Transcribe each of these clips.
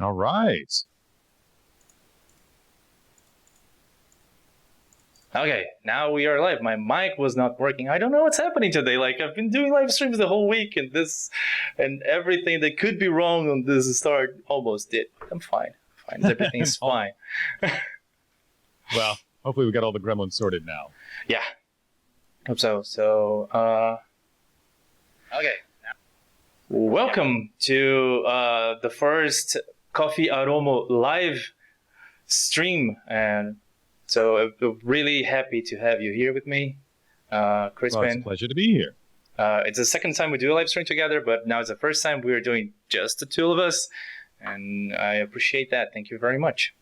All right. Okay, now we are live. My mic was not working. I don't know what's happening today. Like I've been doing live streams the whole week, and everything that could be wrong on this start almost did. I'm fine. Fine. Everything's fine. Well, hopefully we got all the gremlins sorted now. Yeah. Hope so. So, okay. Welcome to the first Kofi Aromo live stream, and so I'm really happy to have you here with me, Crispin. Well, it's a pleasure to be here. It's the second time we do a live stream together, but now it's the first time we are doing just the two of us, and I appreciate that. Thank you very much.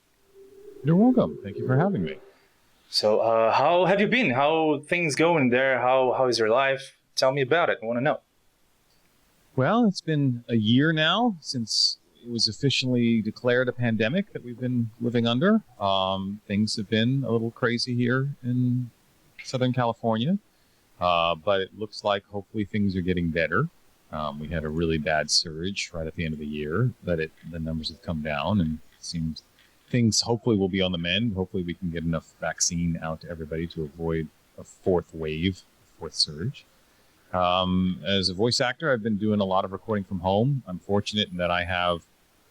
You're welcome. Thank you for having me. So, how have you been? How things going there? How is your life? Tell me about it. I want to know. Well, it's been a year now since it was officially declared a pandemic that we've been living under. Things have been a little crazy here in Southern California, but it looks like hopefully things are getting better. We had a really bad surge right at the end of the year, but the numbers have come down, and it seems things hopefully will be on the mend. Hopefully we can get enough vaccine out to everybody to avoid a fourth wave, fourth surge. As a voice actor, I've been doing a lot of recording from home. I'm fortunate in that I have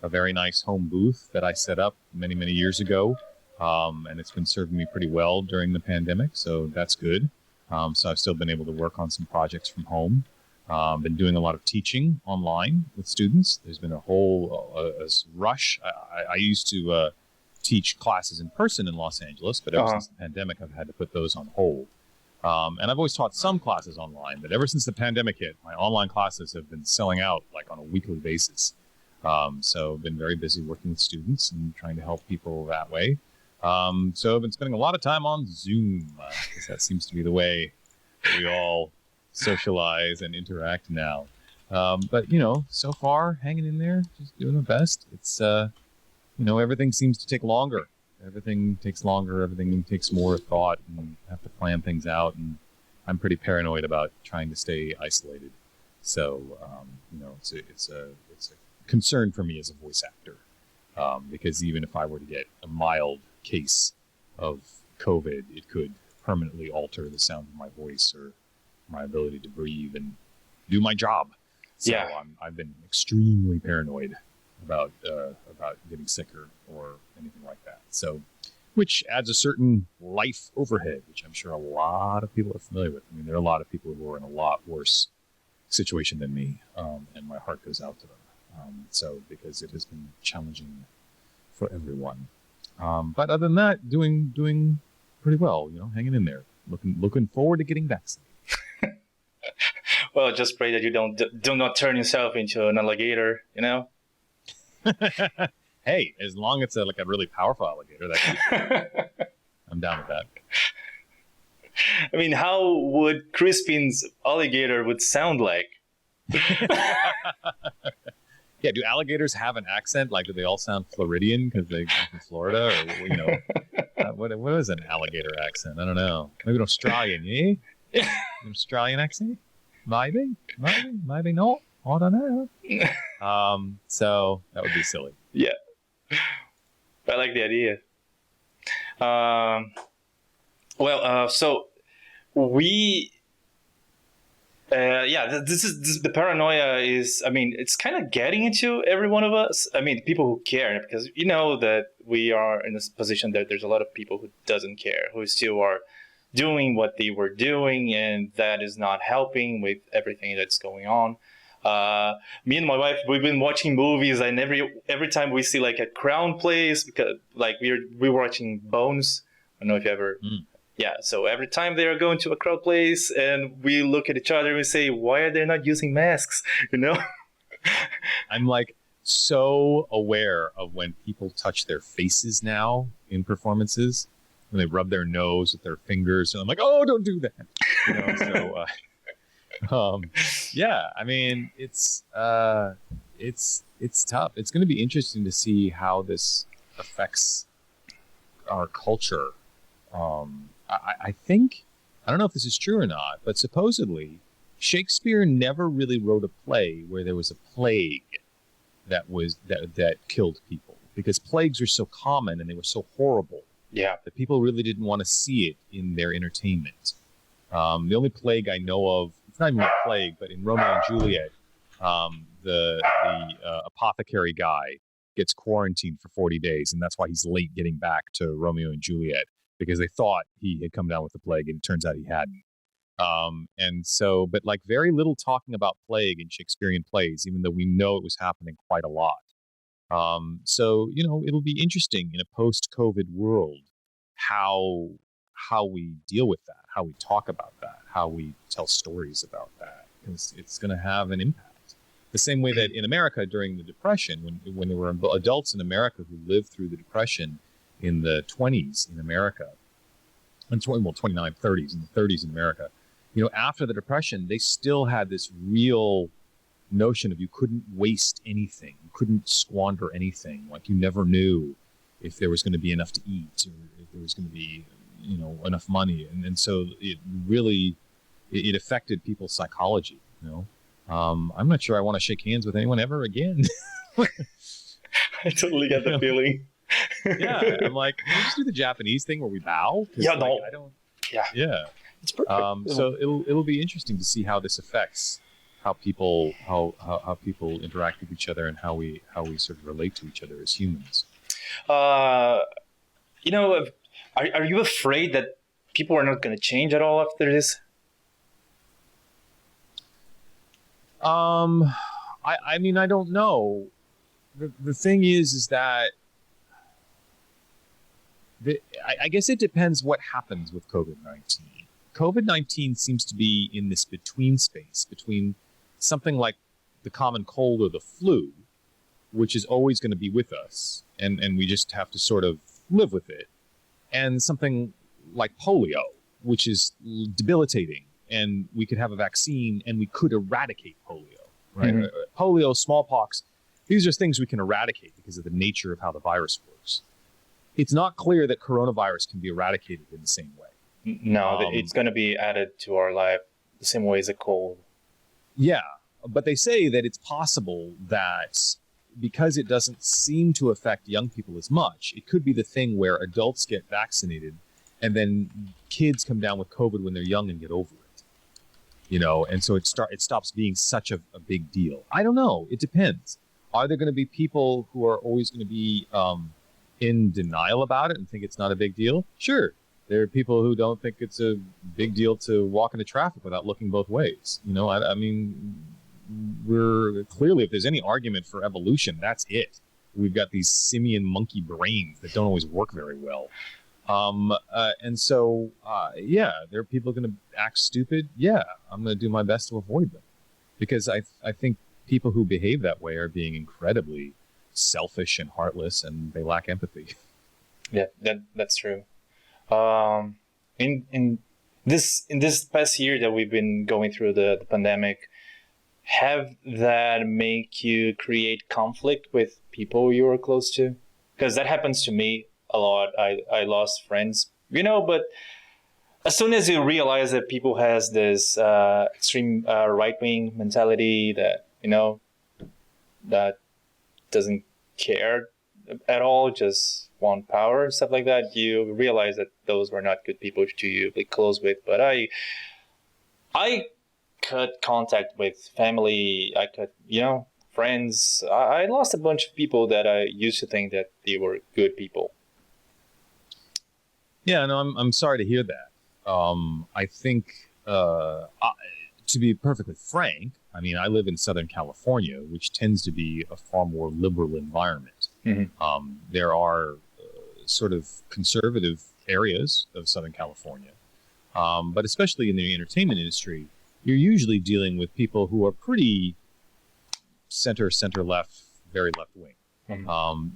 a very nice home booth that I set up many, many years ago. And it's been serving me pretty well during the pandemic, so that's good. So I've still been able to work on some projects from home. Been doing a lot of teaching online with students. There's been a whole rush. I used to teach classes in person in Los Angeles, but ever since the pandemic, I've had to put those on hold. And I've always taught some classes online, but ever since the pandemic hit, my online classes have been selling out like on a weekly basis. So I've been very busy working with students and trying to help people that way. So I've been spending a lot of time on Zoom because that seems to be the way that we all socialize and interact now. But, so far hanging in there, just doing my best. It's, everything seems to take longer. Everything takes longer. Everything takes more thought, and have to plan things out. And I'm pretty paranoid about trying to stay isolated. So, it's a concern for me as a voice actor, because even if I were to get a mild case of COVID, it could permanently alter the sound of my voice or my ability to breathe and do my job. So Yeah. I've been extremely paranoid about getting sicker or anything like that. So, which adds a certain life overhead, which I'm sure a lot of people are familiar with. I mean, there are a lot of people who are in a lot worse situation than me, and my heart goes out to them. So, because it has been challenging for everyone. But other than that, doing pretty well. Hanging in there, looking forward to getting vaccinated. Well, just pray that you do not turn yourself into an alligator. Hey, as long as it's like a really powerful alligator, I'm down with that. I mean, how would Crispin's alligator would sound like? Yeah, do alligators have an accent? Like, do they all sound Floridian because they come from Florida? Or, what is an alligator accent? I don't know. Maybe an Australian, yeah? An Australian accent? Maybe not. I don't know. So that would be silly. Yeah. I like the idea. So we... this the paranoia is, I mean, it's kind of getting into every one of us. I mean, people who care, because that we are in this position that there's a lot of people who doesn't care, who still are doing what they were doing, and that is not helping with everything that's going on. Me and my wife, we've been watching movies, and every time we see like a crown place, because like we're watching Bones. I don't know if you ever... Yeah, so every time they are going to a crowd place and we look at each other and we say, why are they not using masks? I'm like so aware of when people touch their faces now in performances, when they rub their nose with their fingers, and I'm like, oh, don't do that. Yeah, I mean, it's tough. It's going to be interesting to see how this affects our culture. I think, I don't know if this is true or not, but supposedly Shakespeare never really wrote a play where there was a plague that killed people, because plagues are so common and they were so horrible that people really didn't want to see it in their entertainment. The only plague I know of, it's not even a plague, but in Romeo and Juliet, the apothecary guy gets quarantined for 40 days, and that's why he's late getting back to Romeo and Juliet, because they thought he had come down with the plague, and it turns out he hadn't. And so, but like very little talking about plague in Shakespearean plays, even though we know it was happening quite a lot. So, it'll be interesting in a post-COVID world how we deal with that, how we talk about that, how we tell stories about that, because it's going to have an impact. The same way that in America during the Depression, when there were adults in America who lived through the Depression in the 20s in America, and 29, 30s, in the 30s in America, after the Depression, they still had this real notion of you couldn't waste anything, you couldn't squander anything. Like you never knew if there was going to be enough to eat, or if there was going to be, enough money, and so it really it affected people's psychology. I'm not sure I want to shake hands with anyone ever again. I totally get the feeling. Yeah, I'm like, can we just do the Japanese thing where we bow? Yeah, like, no. I don't. Yeah. It's perfect. So it'll be interesting to see how this affects how people interact with each other, and how we sort of relate to each other as humans. Are you afraid that people are not going to change at all after this? I mean, I don't know. The thing is that I guess it depends what happens with COVID-19. COVID-19 seems to be in this between space between something like the common cold or the flu, which is always going to be with us, and we just have to sort of live with it, and something like polio, which is debilitating, and we could have a vaccine and we could eradicate polio, right? Mm-hmm. Polio, smallpox, these are things we can eradicate because of the nature of how the virus works. It's not clear that coronavirus can be eradicated in the same way. No, it's going to be added to our life the same way as a cold. Yeah, but they say that it's possible that because it doesn't seem to affect young people as much, it could be the thing where adults get vaccinated and then kids come down with COVID when they're young and get over it. And so it stops being such a big deal. I don't know. It depends. Are there going to be people who are always going to be in denial about it and think it's not a big deal? Sure. There are people who don't think it's a big deal to walk into traffic without looking both ways. I mean, we're clearly, if there's any argument for evolution, that's it. We've got these simian monkey brains that don't always work very well. And so, there are people going to act stupid. Yeah, I'm going to do my best to avoid them, because I think people who behave that way are being incredibly selfish and heartless, and they lack empathy. Yeah, that's true. In this past year that we've been going through the pandemic, have that make you create conflict with people you were close to? Because that happens to me a lot. I lost friends, but as soon as you realize that people has this extreme right-wing mentality that that doesn't care at all, just want power and stuff like that, you realize that those were not good people to be close with. But I cut contact with family. I cut friends. I lost a bunch of people that I used to think that they were good people. Yeah, no, I'm sorry to hear that. I think, to be perfectly frank, I mean, I live in Southern California, which tends to be a far more liberal environment. Mm-hmm. There are sort of conservative areas of Southern California, but especially in the entertainment industry, you're usually dealing with people who are pretty center left, very left wing. Mm-hmm.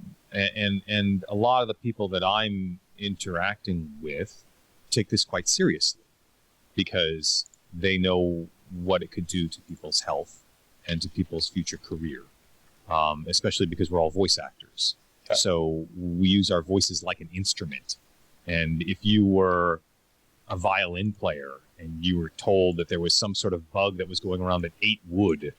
And a lot of the people that I'm interacting with take this quite seriously, because they know what it could do to people's health and to people's future career, especially because we're all voice actors. Okay. So we use our voices like an instrument. And if you were a violin player and you were told that there was some sort of bug that was going around that ate wood,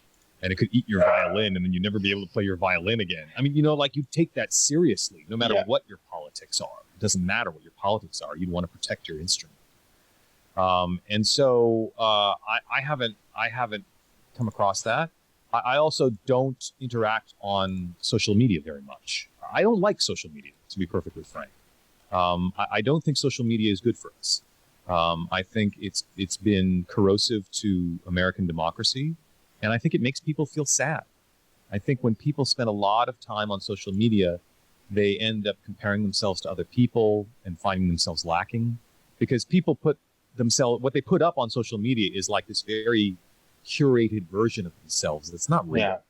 and it could eat your violin, and then you'd never be able to play your violin again. I mean, like you take that seriously, no matter what your politics are. It doesn't matter what your politics are. You'd want to protect your instrument. And so I haven't come across that. I also don't interact on social media very much. I don't like social media, to be perfectly frank. I don't think social media is good for us. I think it's been corrosive to American democracy, and I think it makes people feel sad. I think when people spend a lot of time on social media, they end up comparing themselves to other people and finding themselves lacking, because people what they put up on social media is like this very curated version of themselves that's not real,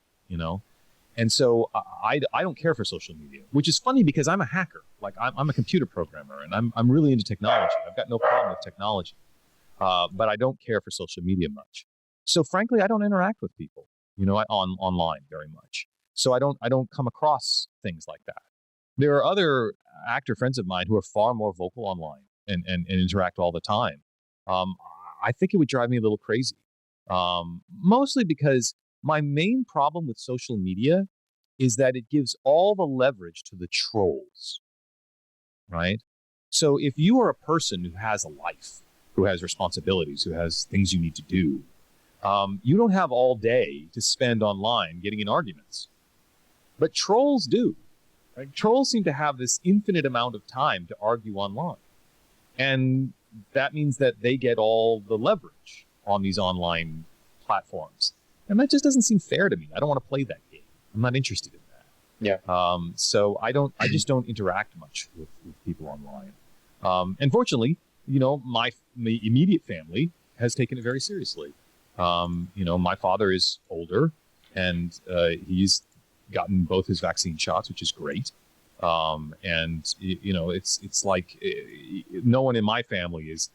And so I don't care for social media, which is funny because I'm a hacker. Like I'm a computer programmer, and I'm really into technology. I've got no problem with technology, but I don't care for social media much. So frankly, I don't interact with people, online very much. So I don't come across things like that. There are other actor friends of mine who are far more vocal online and interact all the time. I think it would drive me a little crazy, mostly because my main problem with social media is that it gives all the leverage to the trolls, right? So if you are a person who has a life, who has responsibilities, who has things you need to do, you don't have all day to spend online getting in arguments. But trolls do. Right? Trolls seem to have this infinite amount of time to argue online. And that means that they get all the leverage on these online platforms. And that just doesn't seem fair to me. I don't want to play that game. I'm not interested in that. Yeah. So I just don't interact much with people online. And fortunately, my immediate family has taken it very seriously. My father is older, and he's gotten both his vaccine shots, which is great. It's like no one in my family is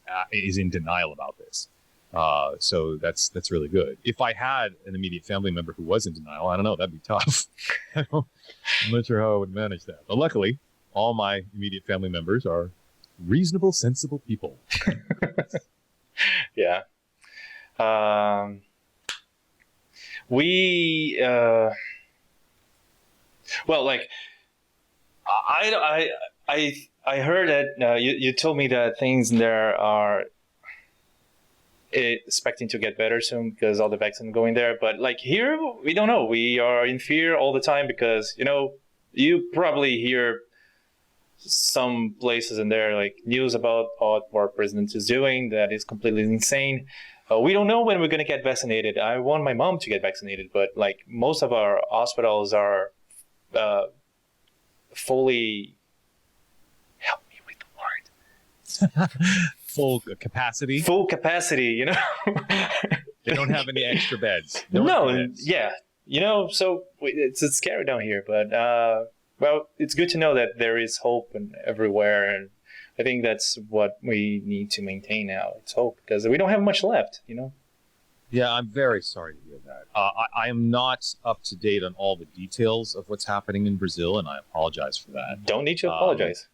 in denial about this. So that's really good. If I had an immediate family member who was in denial, I don't know, that'd be tough. I'm not sure how I would manage that. But luckily, all my immediate family members are reasonable, sensible people. Yeah. I heard that you told me that things there are expecting to get better soon because all the vaccine going there. But like here, we don't know. We are in fear all the time because, you probably hear some places in there like news about what our president is doing that is completely insane. We don't know when we're going to get vaccinated. I want my mom to get vaccinated, but like most of our hospitals are fully, help me with the word. Full capacity. Full capacity, They don't have any extra beds. Yeah. So it's scary down here, but well, it's good to know that there is hope everywhere, and I think that's what we need to maintain now. It's hope, because we don't have much left, Yeah, I'm very sorry to hear that. I am not up to date on all the details of what's happening in Brazil, and I apologize for that. Don't need to apologize.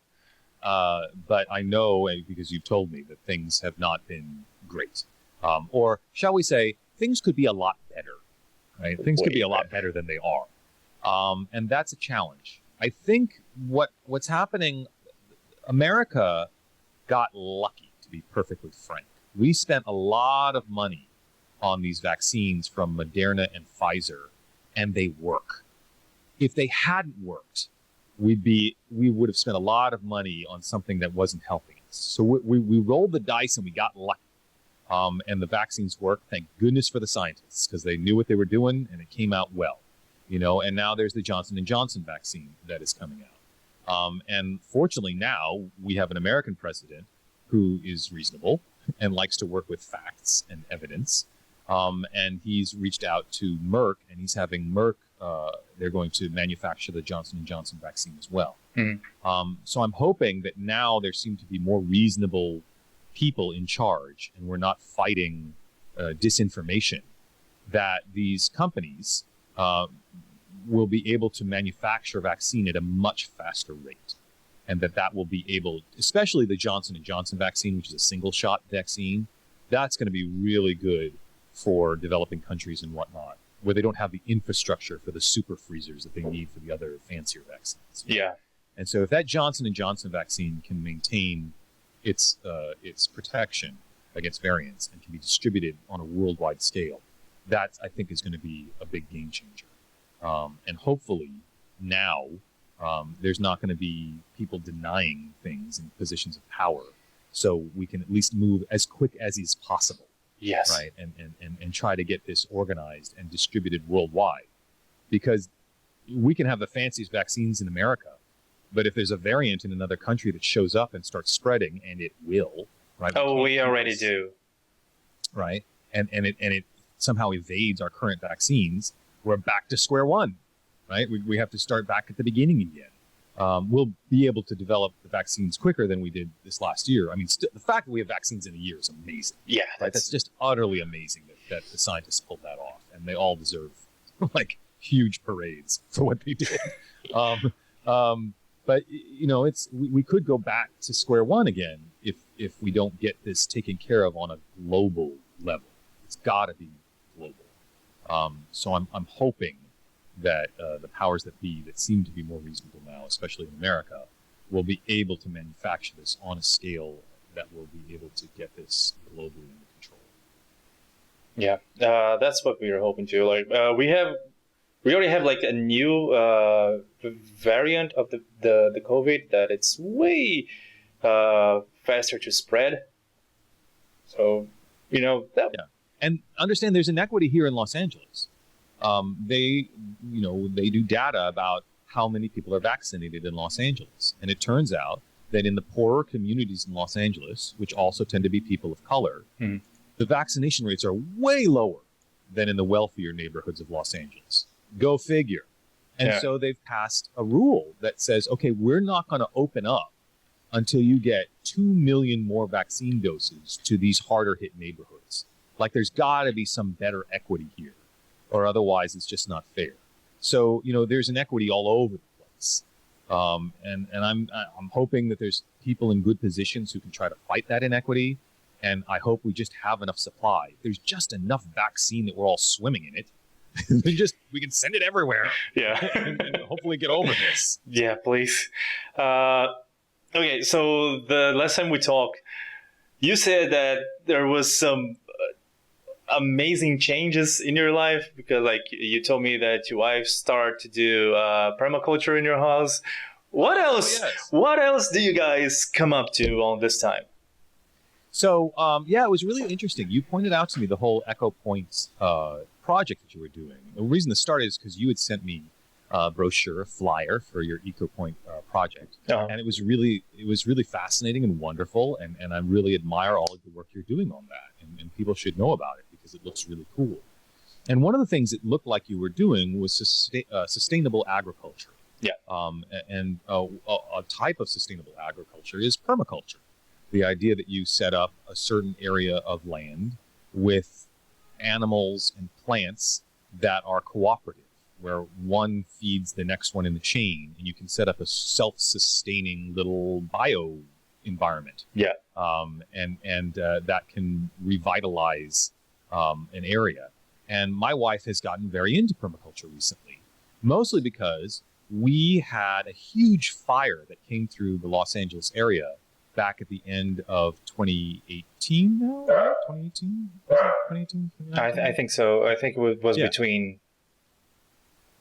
But I know, because you've told me, that things have not been great. Or shall we say, things could be a lot better, right? Things could be a lot better than they are. And that's a challenge. I think what's happening, America got lucky, to be perfectly frank. We spent a lot of money on these vaccines from Moderna and Pfizer, and they work. If they hadn't worked, we would have spent a lot of money on something that wasn't helping us. So we rolled the dice and we got lucky. And the vaccines work. Thank goodness for the scientists, because they knew what they were doing and it came out well. And now there's the Johnson & Johnson vaccine that is coming out. And fortunately now we have an American president who is reasonable and likes to work with facts and evidence. And he's reached out to Merck, and he's having Merck, they're going to manufacture the Johnson & Johnson vaccine as well. Mm-hmm. So I'm hoping that now there seem to be more reasonable people in charge, and we're not fighting disinformation, that these companies will be able to manufacture vaccine at a much faster rate. And that will be able, especially the Johnson & Johnson vaccine, which is a single-shot vaccine, that's going to be really good for developing countries and whatnot, where they don't have the infrastructure for the super freezers that they need for the other fancier vaccines. Yeah. And so if that Johnson & Johnson vaccine can maintain its protection against variants and can be distributed on a worldwide scale, that, I think, is going to be a big game changer. And hopefully now there's not going to be people denying things in positions of power, so we can at least move as quick as is possible. Yes. Right. And try to get this organized and distributed worldwide, because we can have the fanciest vaccines in America, but if there's a variant in another country that shows up and starts spreading, and it will, right? Oh, we already do. Right. And it somehow evades our current vaccines, we're back to square one, right? We have to start back at the beginning again. We'll be able to develop the vaccines quicker than we did this last year. I mean, the fact that we have vaccines in a year is amazing. Yeah. Right? That's just utterly amazing that the scientists pulled that off, and they all deserve like huge parades for what they did. But you know, we could go back to square one again if we don't get this taken care of on a global level. It's got to be global. So I'm hoping that the powers that be, that seem to be more reasonable now, especially in America, will be able to manufacture this on a scale that will be able to get this globally under control. Yeah, that's what we were hoping to. Like, we already have like a new variant of the COVID that it's way faster to spread. So, you know, that. Yeah. And understand there's inequity here in Los Angeles. They do data about how many people are vaccinated in Los Angeles. And it turns out that in the poorer communities in Los Angeles, which also tend to be people of color, the vaccination rates are way lower than in the wealthier neighborhoods of Los Angeles. Go figure. And so they've passed a rule that says, okay, we're not going to open up until you get 2 million more vaccine doses to these harder hit neighborhoods. Like, there's got to be some better equity here, or otherwise it's just not fair. So, you know, there's inequity all over the place. And I'm hoping that there's people in good positions who can try to fight that inequity. And I hope we just have enough supply. There's just enough vaccine that we're all swimming in it. we can send it everywhere. Yeah. and hopefully get over this. Yeah, please. Okay, so the last time we talked, you said that there was some amazing changes in your life, because like you told me that your wife started to do permaculture in your house. What else? Oh, yes. What else do you guys come up to on this time? So, it was really interesting. You pointed out to me the whole Echo Points project that you were doing. The reason this started is because you had sent me a brochure, a flyer for your Eco Point project. Uh-huh. And it was really fascinating and wonderful. And I really admire all of the work you're doing on that. And people should know about it because it looks really cool. And one of the things it looked like you were doing was sustainable agriculture. Yeah. And a type of sustainable agriculture is permaculture. The idea that you set up a certain area of land with animals and plants that are cooperative, where one feeds the next one in the chain, and you can set up a self-sustaining little bio environment. Yeah. And that can revitalize an area. And my wife has gotten very into permaculture recently, mostly because we had a huge fire that came through the Los Angeles area back at the end of 2018 now, right? 2018? Was it 2018? I think so. I think it was between...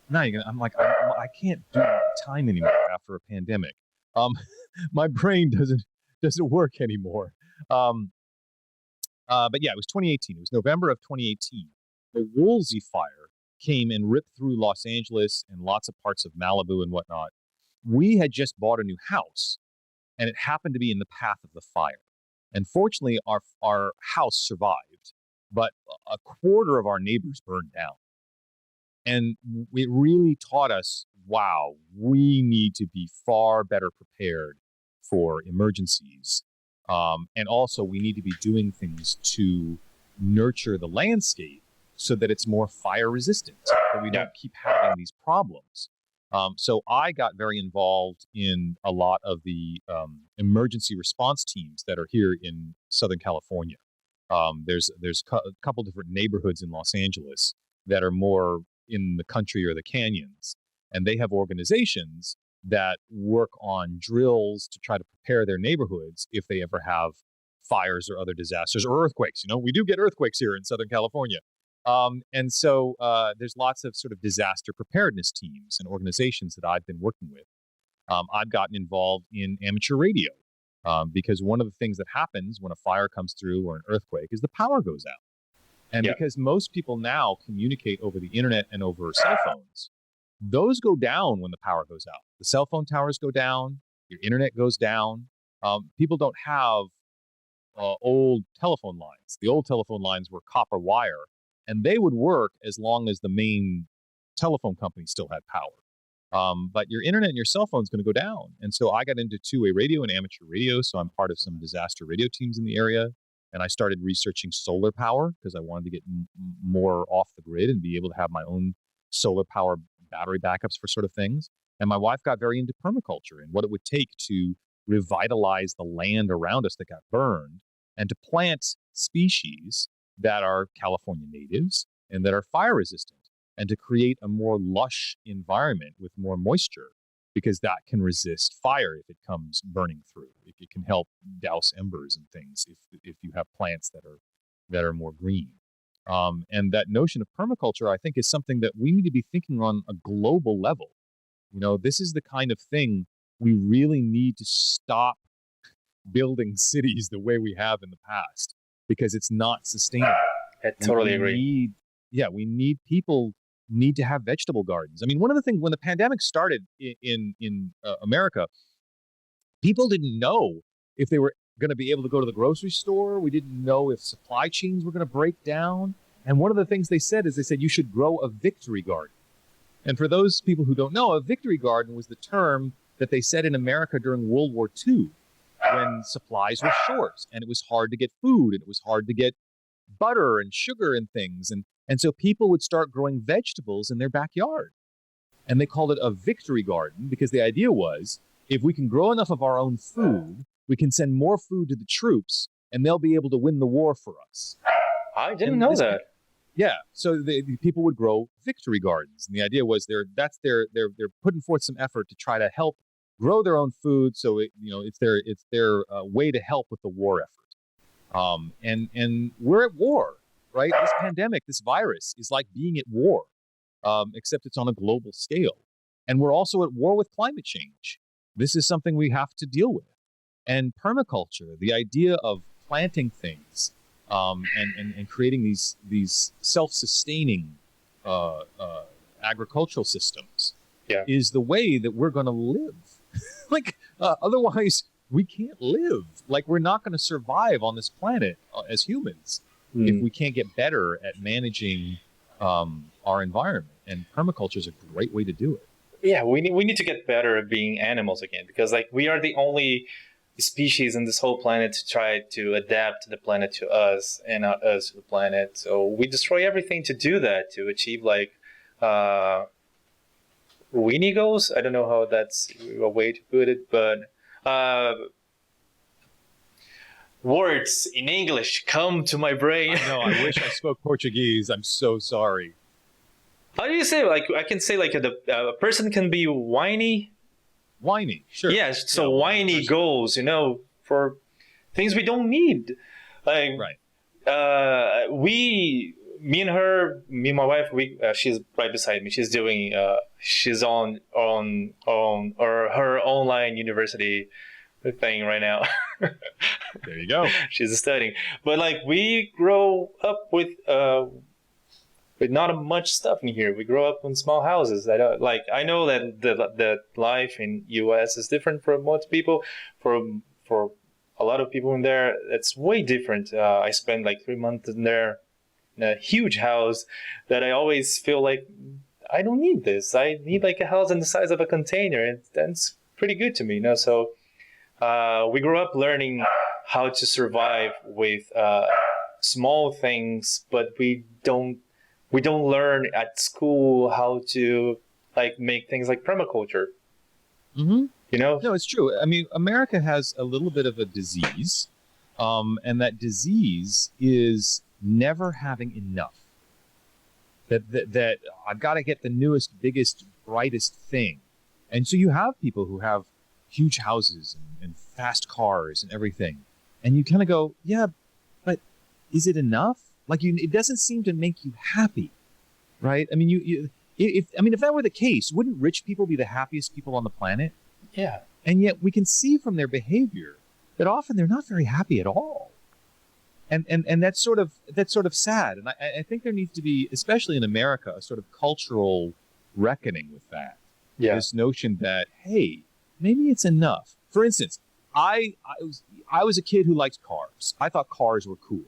Now I'm like, I can't do time anymore after a pandemic. My brain doesn't work anymore. But yeah, it was 2018. It was November of 2018. The Woolsey fire came and ripped through Los Angeles and lots of parts of Malibu and whatnot. We had just bought a new house, and it happened to be in the path of the fire. And fortunately, our house survived, but a quarter of our neighbors burned down. And it really taught us, wow, we need to be far better prepared for emergencies. And also, we need to be doing things to nurture the landscape so that it's more fire resistant, so we don't keep having these problems. So I got very involved in a lot of the emergency response teams that are here in Southern California. There's a couple different neighborhoods in Los Angeles that are more in the country or the canyons. And they have organizations that work on drills to try to prepare their neighborhoods if they ever have fires or other disasters or earthquakes. We do get earthquakes here in Southern California. And so there's lots of sort of disaster preparedness teams and organizations that I've been working with. I've gotten involved in amateur radio because one of the things that happens when a fire comes through or an earthquake is the power goes out. And because most people now communicate over the internet and over cell phones, those go down when the power goes out. The cell phone towers go down, your internet goes down. People don't have old telephone lines. The old telephone lines were copper wire, and they would work as long as the main telephone company still had power. But your internet and your cell phone is going to go down. And so I got into two-way radio and amateur radio, so I'm part of some disaster radio teams in the area. And I started researching solar power because I wanted to get more off the grid and be able to have my own solar power battery backups for sort of things. And my wife got very into permaculture and what it would take to revitalize the land around us that got burned and to plant species that are California natives and that are fire resistant and to create a more lush environment with more moisture because that can resist fire if it comes burning through. If it can help douse embers and things if you have plants that are more green. And that notion of permaculture, I think, is something that we need to be thinking on a global level. This is the kind of thing we really need to stop building cities the way we have in the past because it's not sustainable. I totally agree. People need to have vegetable gardens. I mean, one of the things when the pandemic started in America, people didn't know if they were going to be able to go to the grocery store. We didn't know if supply chains were going to break down. And one of the things they said you should grow a victory garden. And for those people who don't know, a victory garden was the term that they said in America during World War II when supplies were short and it was hard to get food and it was hard to get butter and sugar and things. And so people would start growing vegetables in their backyard. And they called it a victory garden because the idea was if we can grow enough of our own food, we can send more food to the troops and they'll be able to win the war for us. I didn't know that. Yeah, so the people would grow victory gardens, and the idea was they're putting forth some effort to try to help grow their own food. So it's their way to help with the war effort. And we're at war, right? This pandemic, this virus, is like being at war, except it's on a global scale, and we're also at war with climate change. This is something we have to deal with, and permaculture, the idea of planting things. And creating these self-sustaining agricultural systems is the way that we're going to live. Otherwise, we can't live. We're not going to survive on this planet as humans if we can't get better at managing our environment. And permaculture is a great way to do it. Yeah, we need to get better at being animals again because we are the only species in this whole planet to try to adapt the planet to us and not us to the planet. So we destroy everything to do that, to achieve weenie goals. I don't know how that's a way to put it, but words in English come to my brain. No, I wish I spoke Portuguese. I'm so sorry. How do you say, I can say a person can be whiny. Whiny, sure. Yeah, so whiny goals, for things we don't need. Right. Me and my wife, she's right beside me. She's doing, she's on her online university thing right now. There you go. She's studying, but we grow up with not much stuff in here. We grow up in small houses. I know that the life in U.S. is different for most people. For a lot of people in there, it's way different. I spent 3 months in there in a huge house that I always feel I don't need this. I need a house in the size of a container, and that's pretty good to me. So we grew up learning how to survive with small things, but we don't learn at school how to make things like permaculture. Mm-hmm. No, it's true. I mean, America has a little bit of a disease, and that disease is never having enough. that I've got to get the newest, biggest, brightest thing. And so you have people who have huge houses and fast cars and everything. And you kind of go, yeah, but is it enough? Like, it doesn't seem to make you happy, right? I mean, if that were the case, wouldn't rich people be the happiest people on the planet? Yeah. And yet we can see from their behavior that often they're not very happy at all. And that's sort of sad. And I think there needs to be, especially in America, a sort of cultural reckoning with that. Yeah. This notion that, hey, maybe it's enough. For instance, I was a kid who liked cars. I thought cars were cool.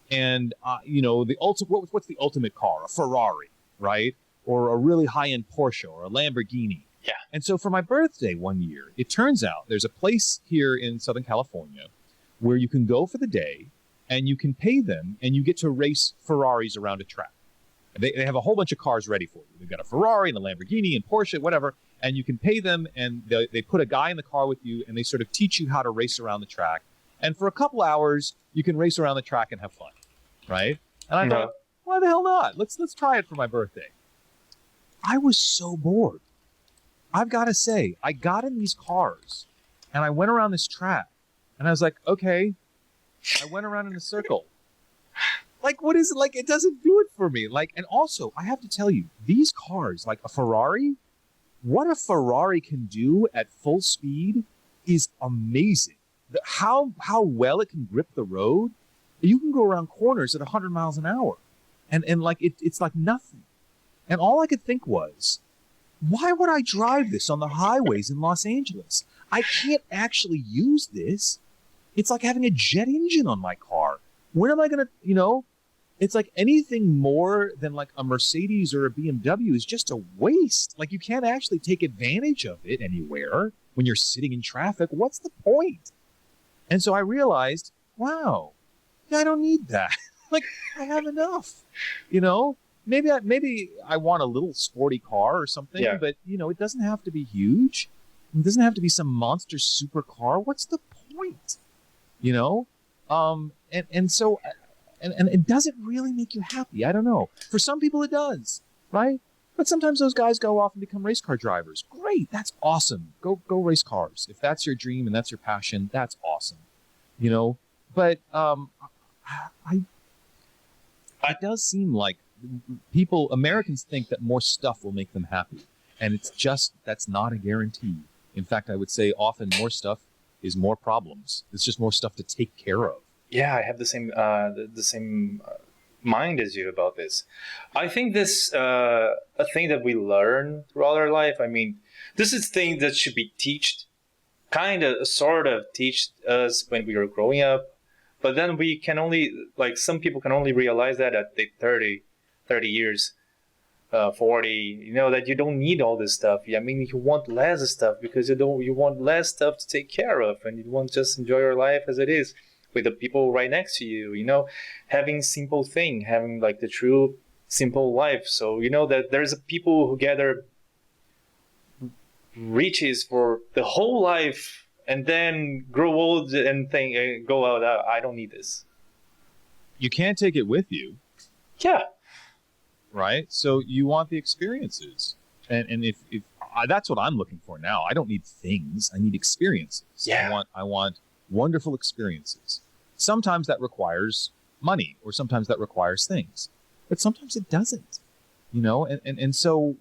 And what's the ultimate car? A Ferrari, right? Or a really high-end Porsche or a Lamborghini. Yeah. And so for my birthday one year, it turns out there's a place here in Southern California where you can go for the day and you can pay them and you get to race Ferraris around a track. They have a whole bunch of cars ready for you. They've got a Ferrari and a Lamborghini and Porsche, whatever, and you can pay them and they put a guy in the car with you and they sort of teach you how to race around the track. And for a couple hours, you can race around the track and have fun, right? And I thought, why the hell not? Let's try it for my birthday. I was so bored. I've got to say, I got in these cars and I went around this track and I was like, okay, I went around in a circle. Like, what is it? Like, it doesn't do it for me. Like, and also, I have to tell you, these cars, like a Ferrari, what a Ferrari can do at full speed is amazing. How well it can grip the road. You can go around corners at 100 miles an hour. And like, it's like nothing. And all I could think was, why would I drive this on the highways in Los Angeles? I can't actually use this. It's like having a jet engine on my car. When am I going to, it's like anything more than like a Mercedes or a BMW is just a waste. Like, you can't actually take advantage of it anywhere when you're sitting in traffic. What's the point? And so I realized, wow, I don't need that. Like, I have enough, Maybe I want a little sporty car or something, but, it doesn't have to be huge. It doesn't have to be some monster supercar. What's the point? And so it doesn't really make you happy. I don't know. For some people it does, right? But sometimes those guys go off and become race car drivers. Great. That's awesome. Go race cars. If that's your dream and that's your passion, that's awesome. But it does seem like Americans think that more stuff will make them happy. And that's not a guarantee. In fact, I would say often more stuff is more problems. It's just more stuff to take care of. Yeah, I have the same mind as you about this. I think this a thing that we learn throughout our life. I mean, this is thing that should be sort of teach us when we were growing up. But then we can only, some people can only realize that at the 30 years, 40, that you don't need all this stuff. I mean, you want less stuff because you want less stuff to take care of, and you want to just enjoy your life as it is with the people right next to you, having simple thing, having like the true simple life. So, that there's people who gather riches for the whole life and then grow old and go out, I don't need this. You can't take it with you. Yeah. Right? So you want the experiences. And if that's what I'm looking for now. I don't need things. I need experiences. Yeah. I want wonderful experiences. Sometimes that requires money, or sometimes that requires things. But sometimes it doesn't. And so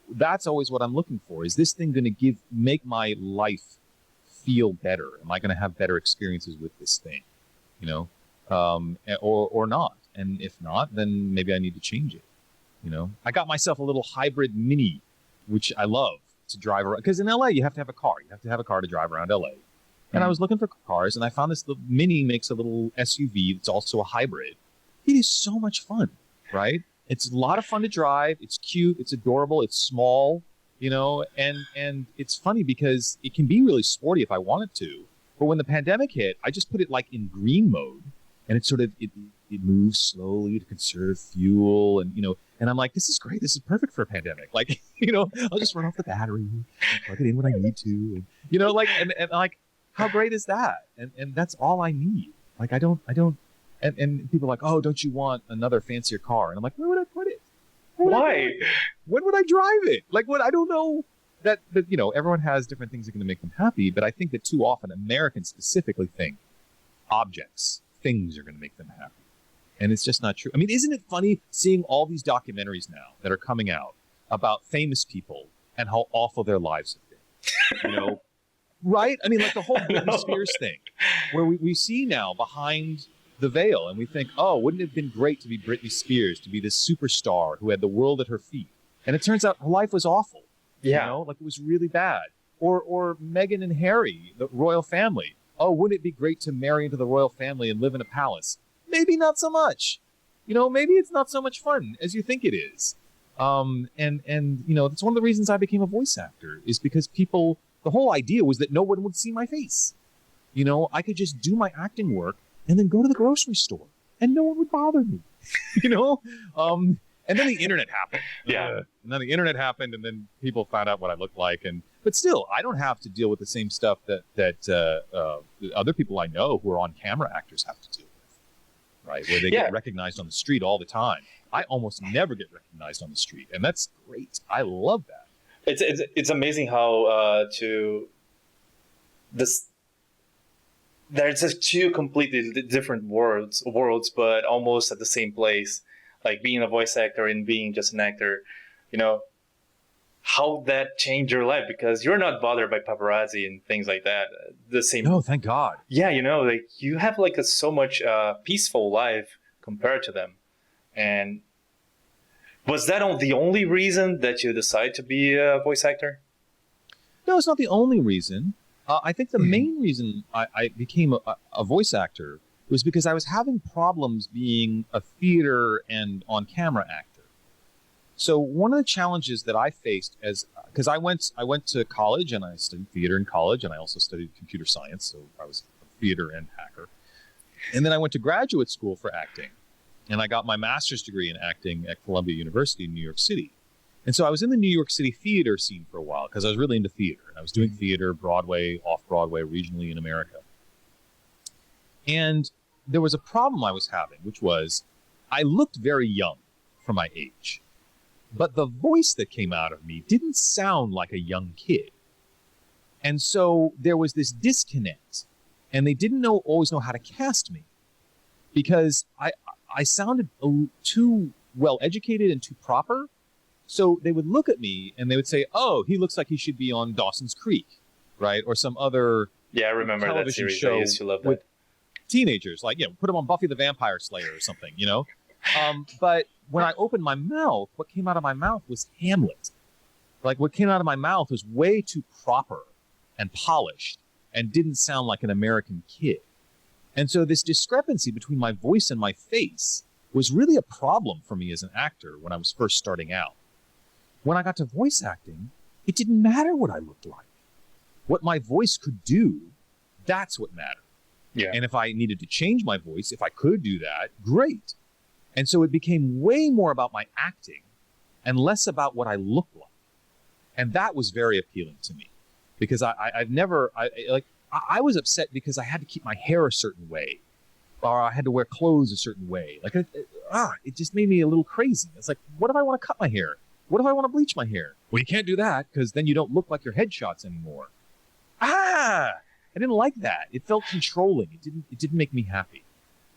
that's always what I'm looking for. Is this thing going to make my life feel better? Am I going to have better experiences with this thing? Or not. And if not, then maybe I need to change it. I got myself a little hybrid Mini, which I love to drive around. Because in LA, you have to have a car. You have to have a car to drive around LA. And I was looking for cars, and I found the Mini makes a little SUV that's also a hybrid. It is so much fun, right? It's a lot of fun to drive. It's cute. It's adorable. It's small, and it's funny because it can be really sporty if I want it to. But when the pandemic hit, I just put it like in green mode, and it moves slowly to conserve fuel, and and I'm like, this is great. This is perfect for a pandemic. Like, I'll just run off the battery, and plug it in when I need to, and like, how great is that? And that's all I need. Like, I don't, and people are like, oh, don't you want another fancier car? And I'm like, where would I put it? Why? When would I drive it? Like, what? I don't know. That everyone has different things that are going to make them happy, but I think that too often Americans specifically think objects, things are going to make them happy. And it's just not true. I mean, isn't it funny seeing all these documentaries now that are coming out about famous people and how awful their lives have been? Right? I mean, like the whole Britney Spears thing, where we see now behind the veil and we think, oh, wouldn't it have been great to be Britney Spears, to be this superstar who had the world at her feet? And it turns out her life was awful. Yeah. Like it was really bad. Or Meghan and Harry, the royal family. Oh, wouldn't it be great to marry into the royal family and live in a palace? Maybe not so much. Maybe it's not so much fun as you think it is. And that's one of the reasons I became a voice actor, is because the whole idea was that no one would see my face. I could just do my acting work and then go to the grocery store and no one would bother me. And then the internet happened. Yeah. And then the internet happened, and then people found out what I looked like. But still, I don't have to deal with the same stuff that other people I know who are on-camera actors have to deal with, right? Where they get recognized on the street all the time. I almost never get recognized on the street, and that's great. I love that. It's amazing how there's just two completely different worlds, but almost at the same place. Like being a voice actor and being just an actor, how that changed your life, because you're not bothered by paparazzi and things like that. The same. No, thank God. Yeah, like you have like a so much peaceful life compared to them. And was that the only reason that you decided to be a voice actor? No, it's not the only reason. I think the main reason I became a voice actor was because I was having problems being a theater and on-camera actor. So one of the challenges that I faced because I went to college and I studied theater in college, and I also studied computer science, so I was a theater and hacker. And then I went to graduate school for acting, and I got my master's degree in acting at Columbia University in New York City. And so I was in the New York City theater scene for a while because I was really into theater. And I was doing theater, Broadway, off-Broadway, regionally in America. And there was a problem I was having, which was I looked very young for my age, but the voice that came out of me didn't sound like a young kid. And so there was this disconnect, and they didn't always know how to cast me because I sounded too well educated and too proper. So they would look at me and they would say, oh, he looks like he should be on Dawson's Creek, right? Or some other I remember television that series. show I used to love that. with teenagers, like, put them on Buffy the Vampire Slayer or something, But when I opened my mouth, what came out of my mouth was Hamlet. Like, what came out of my mouth was way too proper and polished and didn't sound like an American kid. And so this discrepancy between my voice and my face was really a problem for me as an actor when I was first starting out. When I got to voice acting, it didn't matter what I looked like. What my voice could do, that's what mattered. Yeah. And if I needed to change my voice, if I could do that, great. And so it became way more about my acting and less about what I looked like. And that was very appealing to me because I was upset because I had to keep my hair a certain way, or I had to wear clothes a certain way. Like, it just made me a little crazy. It's like, what if I want to cut my hair? What if I want to bleach my hair? Well, you can't do that because then you don't look like your headshots anymore. I didn't like that. It felt controlling. It didn't make me happy.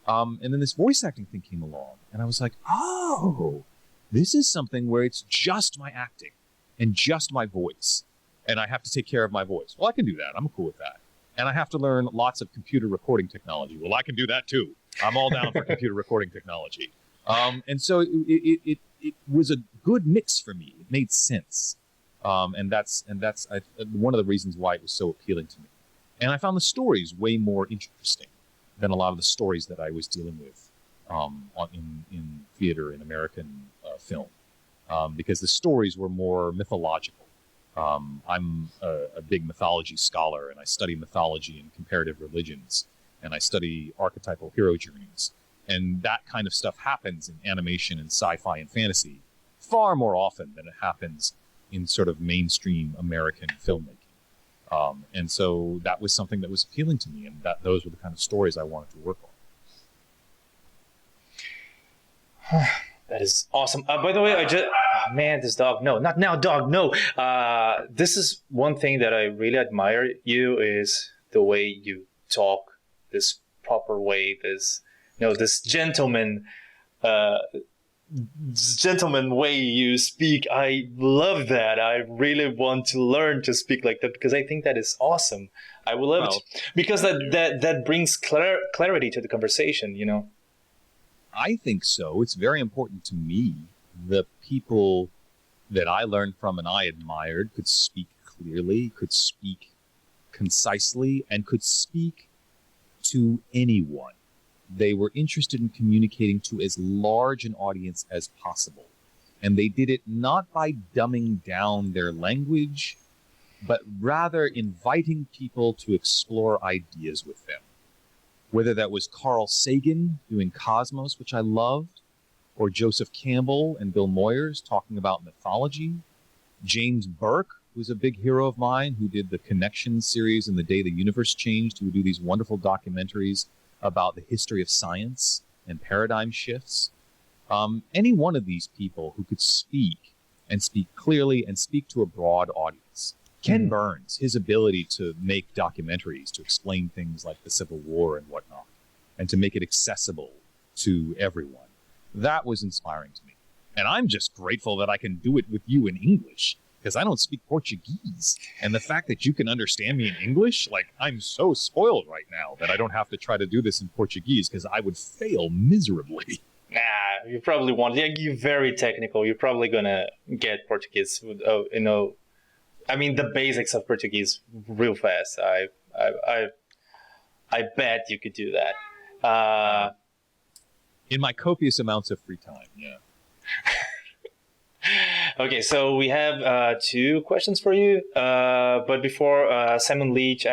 And then this voice acting thing came along, and I was like, oh, this is something where it's just my acting and just my voice, and I have to take care of my voice. Well, I can do that. I'm cool with that. And I have to learn lots of computer recording technology. Well, I can do that too. I'm all down for computer recording technology. And so it was a good mix for me. It made sense. And that's one of the reasons why it was so appealing to me. And I found the stories way more interesting than a lot of the stories that I was dealing with in theater and American film, because the stories were more mythological. I'm a big mythology scholar, and I study mythology and comparative religions, and I study archetypal hero journeys. And that kind of stuff happens in animation and sci-fi and fantasy far more often than it happens in sort of mainstream American filmmaking. And so that was something that was appealing to me, and those were the kind of stories I wanted to work on. That is awesome. By the way, man, this dog. No, not now, dog. No. This is one thing that I really admire you is the way you talk, this proper way, this uh, gentleman way you speak. I love that. I really want to learn to speak like that because I think that is awesome. I would love it because that brings clarity to the conversation. I think so. It's very important to me. The people that I learned from and I admired could speak clearly, could speak concisely, and could speak to anyone. They were interested in communicating to as large an audience as possible. And they did it not by dumbing down their language, but rather inviting people to explore ideas with them. Whether that was Carl Sagan doing Cosmos, which I loved, or Joseph Campbell and Bill Moyers talking about mythology, James Burke, who's a big hero of mine, who did the Connection series and The Day the Universe Changed, who would do these wonderful documentaries about the history of science and paradigm shifts. Any one of these people who could speak and speak clearly and speak to a broad audience. Ken Burns, his ability to make documentaries, to explain things like the Civil War and whatnot, and to make it accessible to everyone, that was inspiring to me. And I'm just grateful that I can do it with you in English, because I don't speak Portuguese. And the fact that you can understand me in English, like, I'm so spoiled right now that I don't have to try to do this in Portuguese, because I would fail miserably. Nah, you probably won't. Yeah, you're very technical. You're probably gonna get Portuguese, I mean, the basics of Portuguese real fast. I bet you could do that. In my copious amounts of free time, yeah. Okay, so we have 2 questions for you. But before Simon Leach,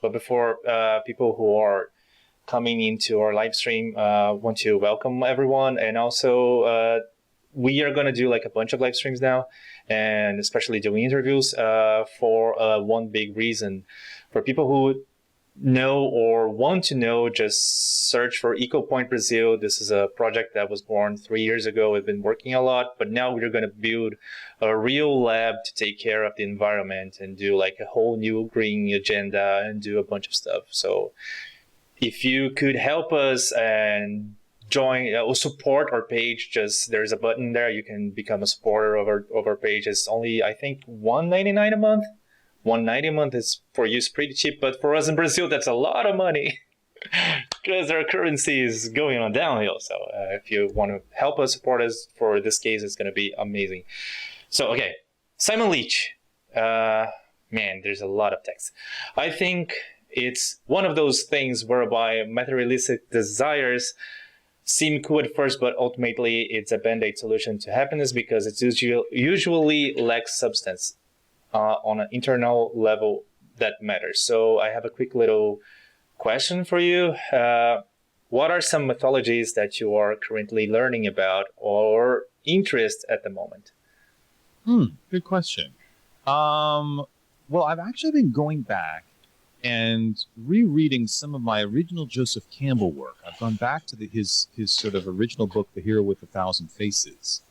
but before people who are coming into our live stream, want to welcome everyone, and also we are gonna do like a bunch of live streams now, and especially doing interviews for one big reason. For people who know or want to know, just search for Eco Point Brazil. This is a project that was born 3 years ago. We've been working a lot, but now we're going to build a real lab to take care of the environment and do like a whole new green agenda and do a bunch of stuff. So if you could help us and join or support our page, just there's a button there. You can become a supporter of our page. It's only, I think, $1.99 a month. $1.90 a month is for you is pretty cheap, but for us in Brazil, that's a lot of money because our currency is going on downhill. So if you want to help us, support us for this case, it's going to be amazing. So, okay, Simon Leach. Man, there's a lot of text. I think it's one of those things whereby materialistic desires seem cool at first, but ultimately it's a band-aid solution to happiness because it's usually lacks substance on an internal level that matters. So I have a quick little question for you. What are some mythologies that you are currently learning about or interest at the moment? Good question. Well, I've actually been going back and rereading some of my original Joseph Campbell work. I've gone back to his sort of original book, The Hero with a Thousand Faces,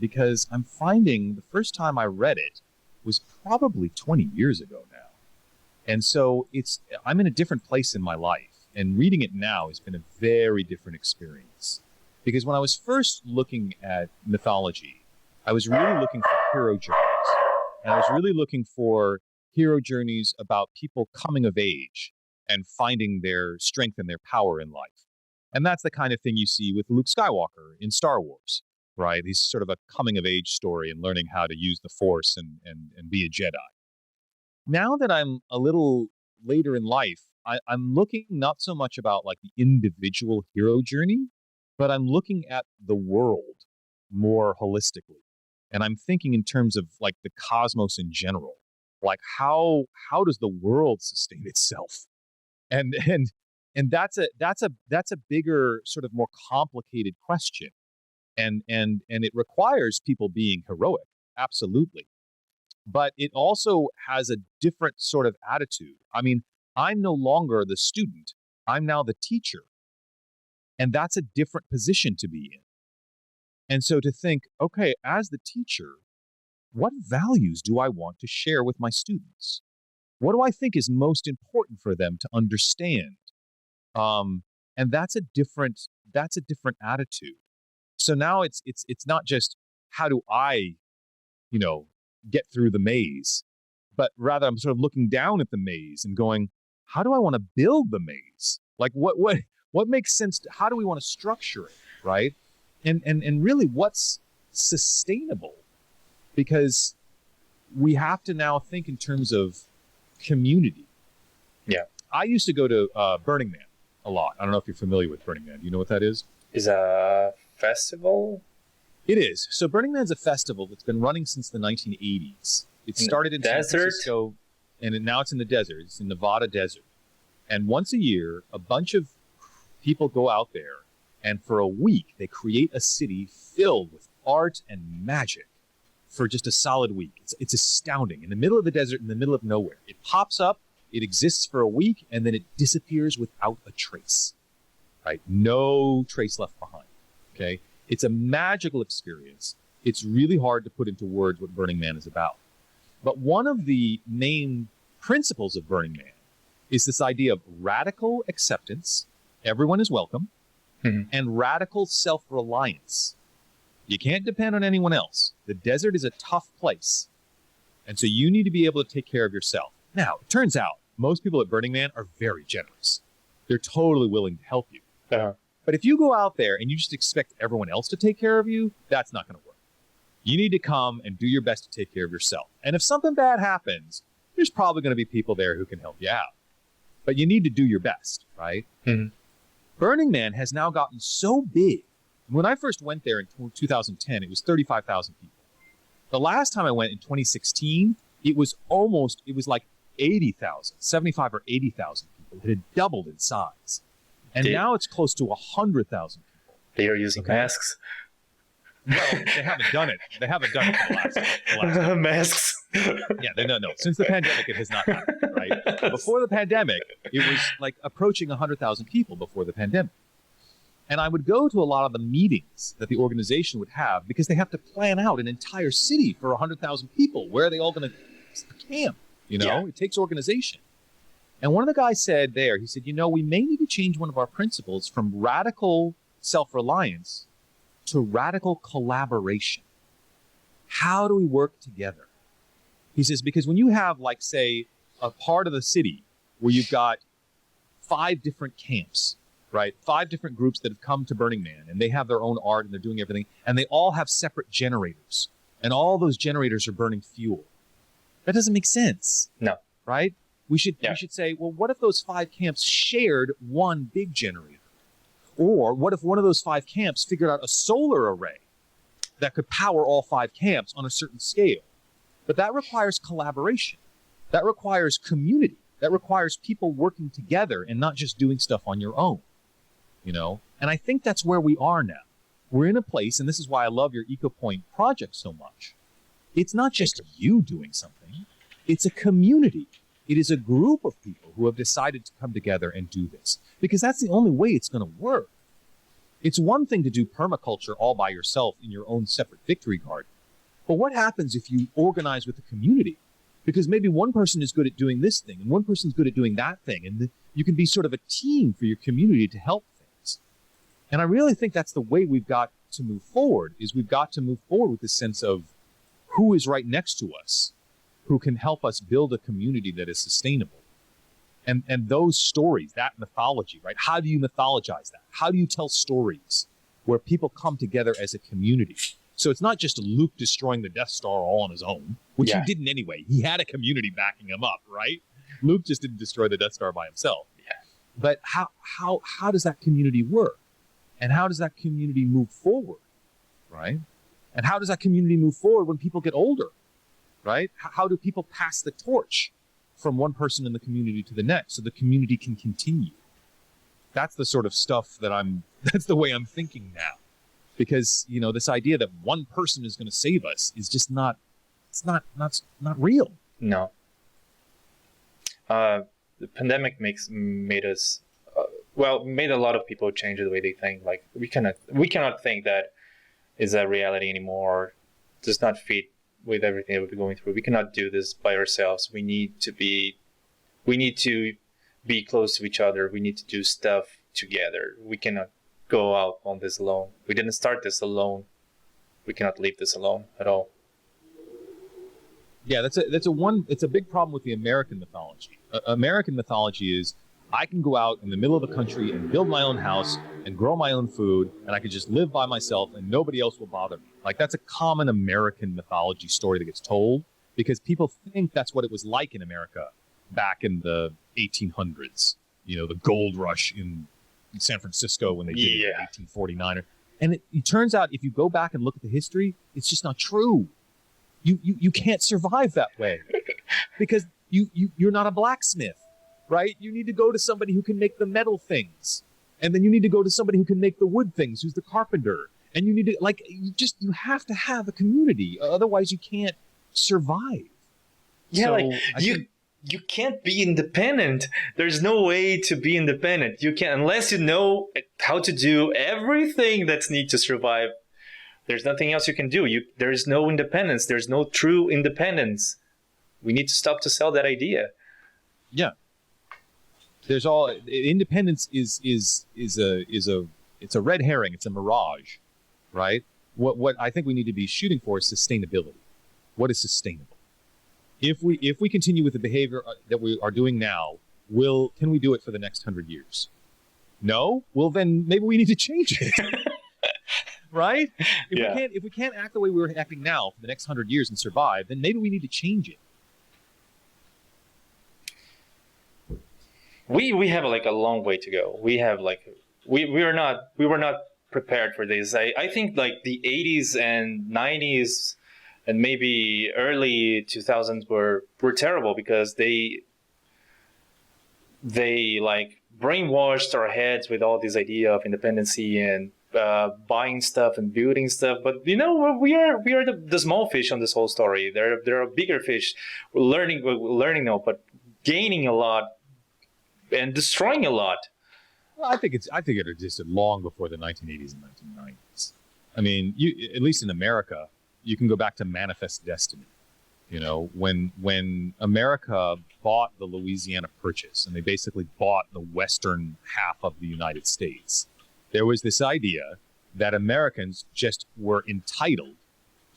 because I'm finding the first time I read it was probably 20 years ago now. And so I'm in a different place in my life, and reading it now has been a very different experience. Because when I was first looking at mythology, I was really looking for hero journeys. And I was really looking for hero journeys about people coming of age and finding their strength and their power in life. And that's the kind of thing you see with Luke Skywalker in Star Wars, right? He's sort of a coming of age story and learning how to use the Force and be a Jedi. Now that I'm a little later in life, I'm looking not so much about like the individual hero journey, but I'm looking at the world more holistically. And I'm thinking in terms of like the cosmos in general. Like how does the world sustain itself? And that's a bigger, sort of more complicated question. And it requires people being heroic, absolutely. But it also has a different sort of attitude. I mean, I'm no longer the student. I'm now the teacher. And that's a different position to be in. And so to think, okay, as the teacher, what values do I want to share with my students? What do I think is most important for them to understand? And that's a different attitude. So now it's not just how do I, you know, get through the maze, but rather I'm sort of looking down at the maze and going, how do I want to build the maze? Like what makes sense? How do we want to structure it, right? And really, what's sustainable? Because we have to now think in terms of community. Yeah. I used to go to Burning Man a lot. I don't know if you're familiar with Burning Man. Do you know what that is? Is a festival? It is. So Burning Man's a festival that's been running since the 1980s. It started in San Francisco, and now it's in the desert. It's in Nevada desert. And once a year, a bunch of people go out there, and for a week, they create a city filled with art and magic for just a solid week. It's astounding. In the middle of the desert, in the middle of nowhere. It pops up, it exists for a week, and then it disappears without a trace. Right? No trace left behind. Okay? It's a magical experience. It's really hard to put into words what Burning Man is about. But one of the main principles of Burning Man is this idea of radical acceptance, everyone is welcome, and radical self-reliance. You can't depend on anyone else. The desert is a tough place. And so you need to be able to take care of yourself. Now, it turns out most people at Burning Man are very generous. They're totally willing to help you. But if you go out there and you just expect everyone else to take care of you, that's not going to work. You need to come and do your best to take care of yourself. And if something bad happens, there's probably going to be people there who can help you out. But you need to do your best, right? Burning Man has now gotten so big. When I first went there in 2010, it was 35,000 people. The last time I went in 2016, it was like 80,000, 75 or 80,000 people. It had doubled in size. And now it's close to 100,000 people. They are using masks. Well, they haven't done it. They haven't done it for the last masks. Yeah, no. Since the pandemic, it has not happened, right? Before the pandemic, it was like approaching 100,000 people before the pandemic. And I would go to a lot of the meetings that the organization would have because they have to plan out an entire city for 100,000 people. Where are they all going to camp? You know, It takes organization. And one of the guys said there, he said, we may need to change one of our principles from radical self-reliance to radical collaboration. How do we work together? He says, because when you have, like, say, a part of the city where you've got 5 different camps, right? 5 different groups that have come to Burning Man, and they have their own art, and they're doing everything, and they all have separate generators, and all those generators are burning fuel. That doesn't make sense. No. Right? We should say, well, what if those 5 camps shared one big generator? Or what if one of those 5 camps figured out a solar array that could power all 5 camps on a certain scale? But that requires collaboration. That requires community. That requires people working together and not just doing stuff on your own. And I think that's where we are now. We're in a place, and this is why I love your EcoPoint project so much. It's not just you doing something. It's a community. It is a group of people who have decided to come together and do this, because that's the only way it's going to work. It's one thing to do permaculture all by yourself in your own separate victory garden. But what happens if you organize with the community? Because maybe one person is good at doing this thing and one person's good at doing that thing. And you can be sort of a team for your community to help things. And I really think that's the way we've got to move forward, is we've got to move forward with this sense of who is right next to us, who can help us build a community that is sustainable. And those stories, that mythology, right? How do you mythologize that? How do you tell stories where people come together as a community? So it's not just Luke destroying the Death Star all on his own, which he didn't anyway. He had a community backing him up, right? Luke just didn't destroy the Death Star by himself. Yeah. But how does that community work? And how does that community move forward, right? And how does that community move forward when people get older, right? How do people pass the torch from one person in the community to the next so the community can continue? That's the sort of stuff that's the way I'm thinking now. Because, this idea that one person is going to save us is just not real. No. The pandemic made a lot of people change the way they think. Like we cannot think that is that reality anymore. Does not fit with everything that we're going through. We cannot do this by ourselves. We need to be close to each other. We need to do stuff together. We cannot go out on this alone. We didn't start this alone. We cannot leave this alone at all. Yeah, it's a big problem with the American mythology. American mythology is I can go out in the middle of the country and build my own house and grow my own food, and I can just live by myself and nobody else will bother me. Like, that's a common American mythology story that gets told because people think that's what it was like in America back in the 1800s. You know, the gold rush in San Francisco when they did it in 1849. And it turns out if you go back and look at the history, it's just not true. You can't survive that way because you're not a blacksmith, right? You need to go to somebody who can make the metal things. And then you need to go to somebody who can make the wood things, who's the carpenter. And you need to, like, you have to have a community. Otherwise you can't survive. Yeah, so you can't be independent. There's no way to be independent. You can't, unless you know how to do everything that's needed to survive. There's nothing else you can do. There is no independence. There's no true independence. We need to stop to sell that idea. Yeah. There's all independence is a red herring. It's a mirage, right? What I think we need to be shooting for is sustainability. What is sustainable? If we continue with the behavior that we are doing now, can we do it for the next 100 years? No? Well, then maybe we need to change it. Right? If we can't act the way we're acting now for the next 100 years and survive, then maybe we need to change it. We have like a long way to go. We have we were not prepared for this. I think like the 80s and 90s and maybe early 2000s were terrible because they like brainwashed our heads with all this idea of independency and buying stuff and building stuff. But you know, we are the small fish on this whole story. There are bigger fish. We're learning now, but gaining a lot and destroying a lot. Well, I think it existed long before the 1980s and 1990s. I mean, at least in America, you can go back to Manifest Destiny. You know, when America bought the Louisiana Purchase, and they basically bought the western half of the United States, there was this idea that Americans just were entitled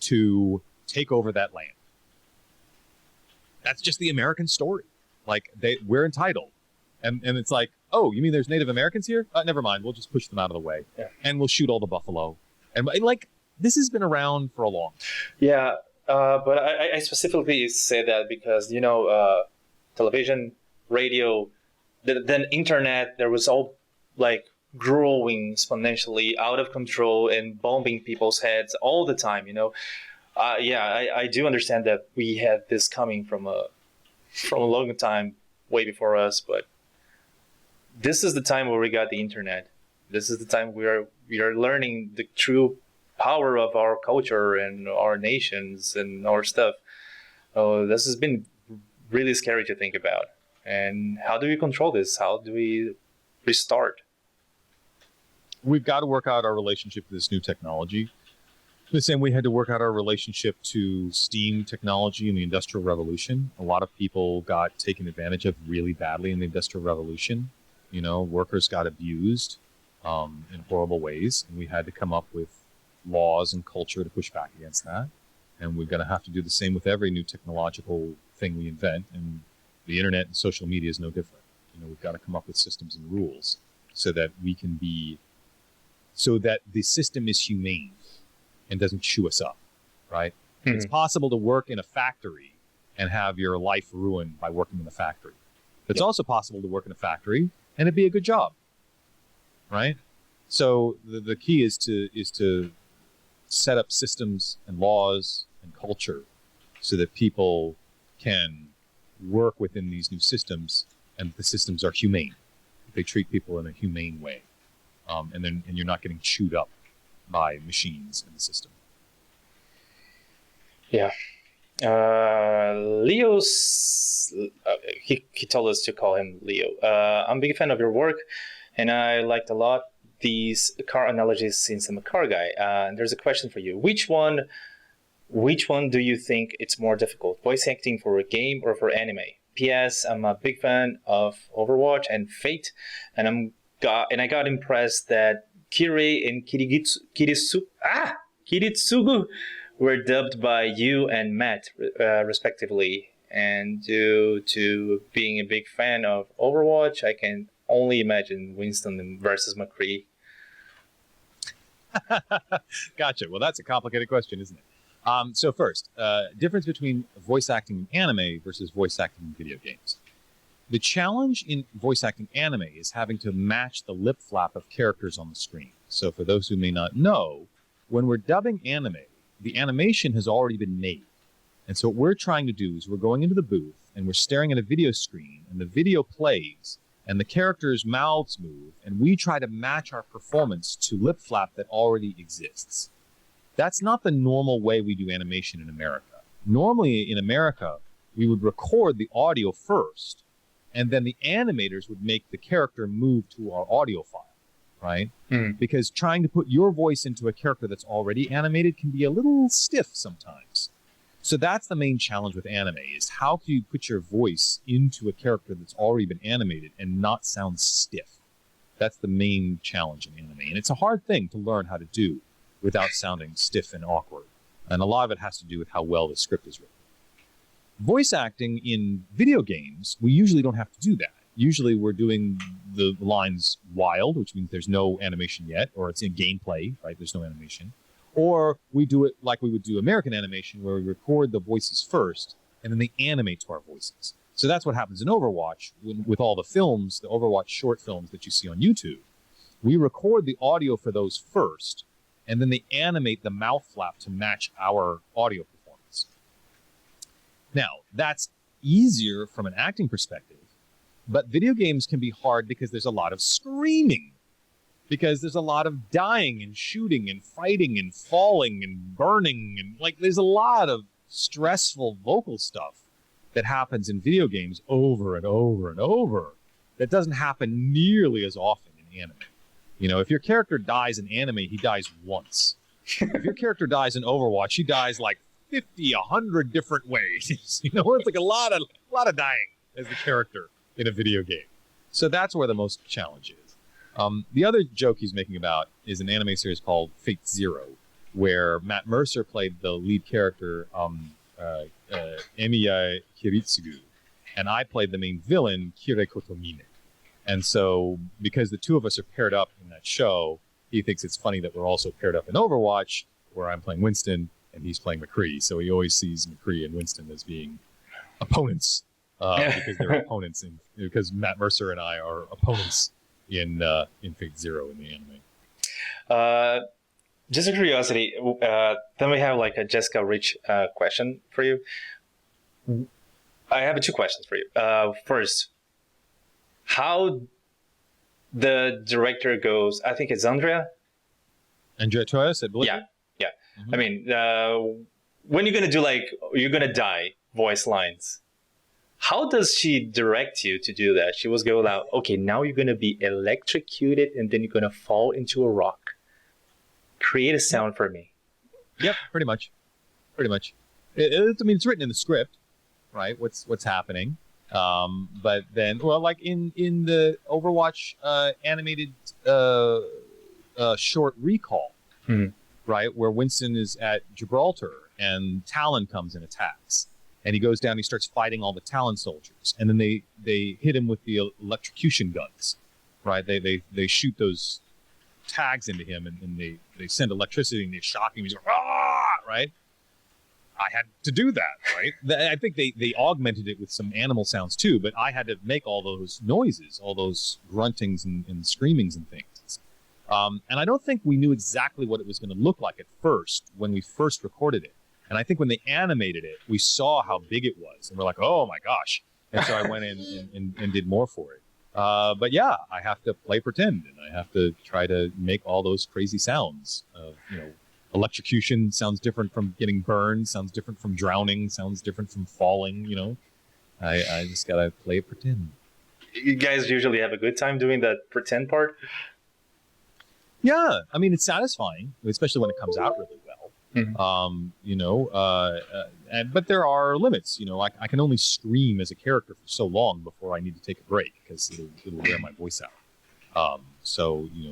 to take over that land. That's just the American story. Like, we're entitled. And it's like, oh, you mean there's Native Americans here? Never mind, we'll just push them out of the way. Yeah. And we'll shoot all the buffalo. And like, this has been around for a long time. Yeah, but I specifically say that because, you know, television, radio, then internet, there was all like growing exponentially out of control and bombing people's heads all the time, you know. I do understand that we had this coming from a long time, way before us, but this is the time where we got the internet. This is the time we are learning the true power of our culture and our nations and our stuff. This has been really scary to think about. And how do we control this? How do we restart? We've got to work out our relationship with this new technology. The same way we had to work out our relationship to steam technology in the Industrial Revolution. A lot of people got taken advantage of really badly in the Industrial Revolution. You know, workers got abused in horrible ways, and we had to come up with laws and culture to push back against that. And we're going to have to do the same with every new technological thing we invent, and the internet and social media is no different. You know, we've got to come up with systems and rules so that the system is humane and doesn't chew us up, right? Mm-hmm. It's possible to work in a factory and have your life ruined by working in a factory. It's also possible to work in a factory and it'd be a good job, right? So the key is to set up systems and laws and culture so that people can work within these new systems, and the systems are humane. They treat people in a humane way, and you're not getting chewed up by machines in the system. Yeah. Leo's, he told us to call him Leo. I'm a big fan of your work, and I liked a lot these car analogies since I'm a car guy. There's a question for you. Which one do you think it's more difficult, voice acting for a game or for anime? P.S. I'm a big fan of Overwatch and Fate, and I got impressed that Kirei and Kiritsugu were dubbed by you and Matt, respectively. And due to being a big fan of Overwatch, I can only imagine Winston versus McCree. Gotcha. Well, that's a complicated question, isn't it? So first, difference between voice acting in anime versus voice acting in video games. The challenge in voice acting anime is having to match the lip flap of characters on the screen. So for those who may not know, when we're dubbing anime, the animation has already been made. And so what we're trying to do is we're going into the booth and we're staring at a video screen and the video plays and the characters' mouths move and we try to match our performance to lip flap that already exists. That's not the normal way we do animation in America. Normally in America, we would record the audio first and then the animators would make the character move to our audio file, right? Because trying to put your voice into a character that's already animated can be a little stiff sometimes. So that's the main challenge with anime is how can you put your voice into a character that's already been animated and not sound stiff? That's the main challenge in anime. And it's a hard thing to learn how to do without sounding stiff and awkward. And a lot of it has to do with how well the script is written. Voice acting in video games, we usually don't have to do that. Usually we're doing the lines wild, which means there's no animation yet, or it's in gameplay, right? There's no animation. Or we do it like we would do American animation, where we record the voices first, and then they animate to our voices. So that's what happens in Overwatch with all the films, the Overwatch short films that you see on YouTube. We record the audio for those first, and then they animate the mouth flap to match our audio performance. Now, that's easier from an acting perspective, but video games can be hard because there's a lot of screaming. Because there's a lot of dying and shooting and fighting and falling and burning and there's a lot of stressful vocal stuff that happens in video games over and over and over that doesn't happen nearly as often in anime. You know, if your character dies in anime, he dies once. If your character dies in Overwatch, he dies like 50, 100 different ways. You know, it's like a lot of dying as the character in a video game. So that's where the most challenge is. The other joke he's making about is an anime series called Fate Zero, where Matt Mercer played the lead character, Emiya Kiritsugu, and I played the main villain, Kirei Kotomine. And so, because the two of us are paired up in that show, he thinks it's funny that we're also paired up in Overwatch, where I'm playing Winston and he's playing McCree. So he always sees McCree and Winston as being opponents, because they're opponents, because Matt Mercer and I are opponents in Fate Zero in the anime. Just a curiosity, then we have like a Jessica Rich question for you. I have two questions for you. First, how the director goes, I think it's Andrea Torres, I believe. Yeah. Mm-hmm. I mean, when you're going to do you're going to die voice lines, how does she direct you to do that? She was going out, okay, now you're going to be electrocuted and then you're going to fall into a rock. Create a sound for me. Yep, pretty much. I mean, it's written in the script, right? What's happening. But then, like in the Overwatch animated short Recall, right, where Winston is at Gibraltar and Talon comes and attacks. And he goes down, he starts fighting all the Talon soldiers. And then they hit him with the electrocution guns, right? They shoot those tags into him and they send electricity and they shock him. He's like, ah, right? I had to do that, right? I think they augmented it with some animal sounds too, but I had to make all those noises, all those gruntings and screamings and things. And I don't think we knew exactly what it was going to look like at first when we first recorded it. And I think when they animated it, we saw how big it was. And we're like, oh my gosh. And so I went in and did more for it. But yeah, I have to play pretend. And I have to try to make all those crazy sounds. Electrocution sounds different from getting burned, sounds different from drowning, sounds different from falling, I just got to play pretend. You guys usually have a good time doing that pretend part? Yeah, I mean, it's satisfying, especially when it comes out really well. But there are limits. I can only scream as a character for so long before I need to take a break because it'll wear my voice out.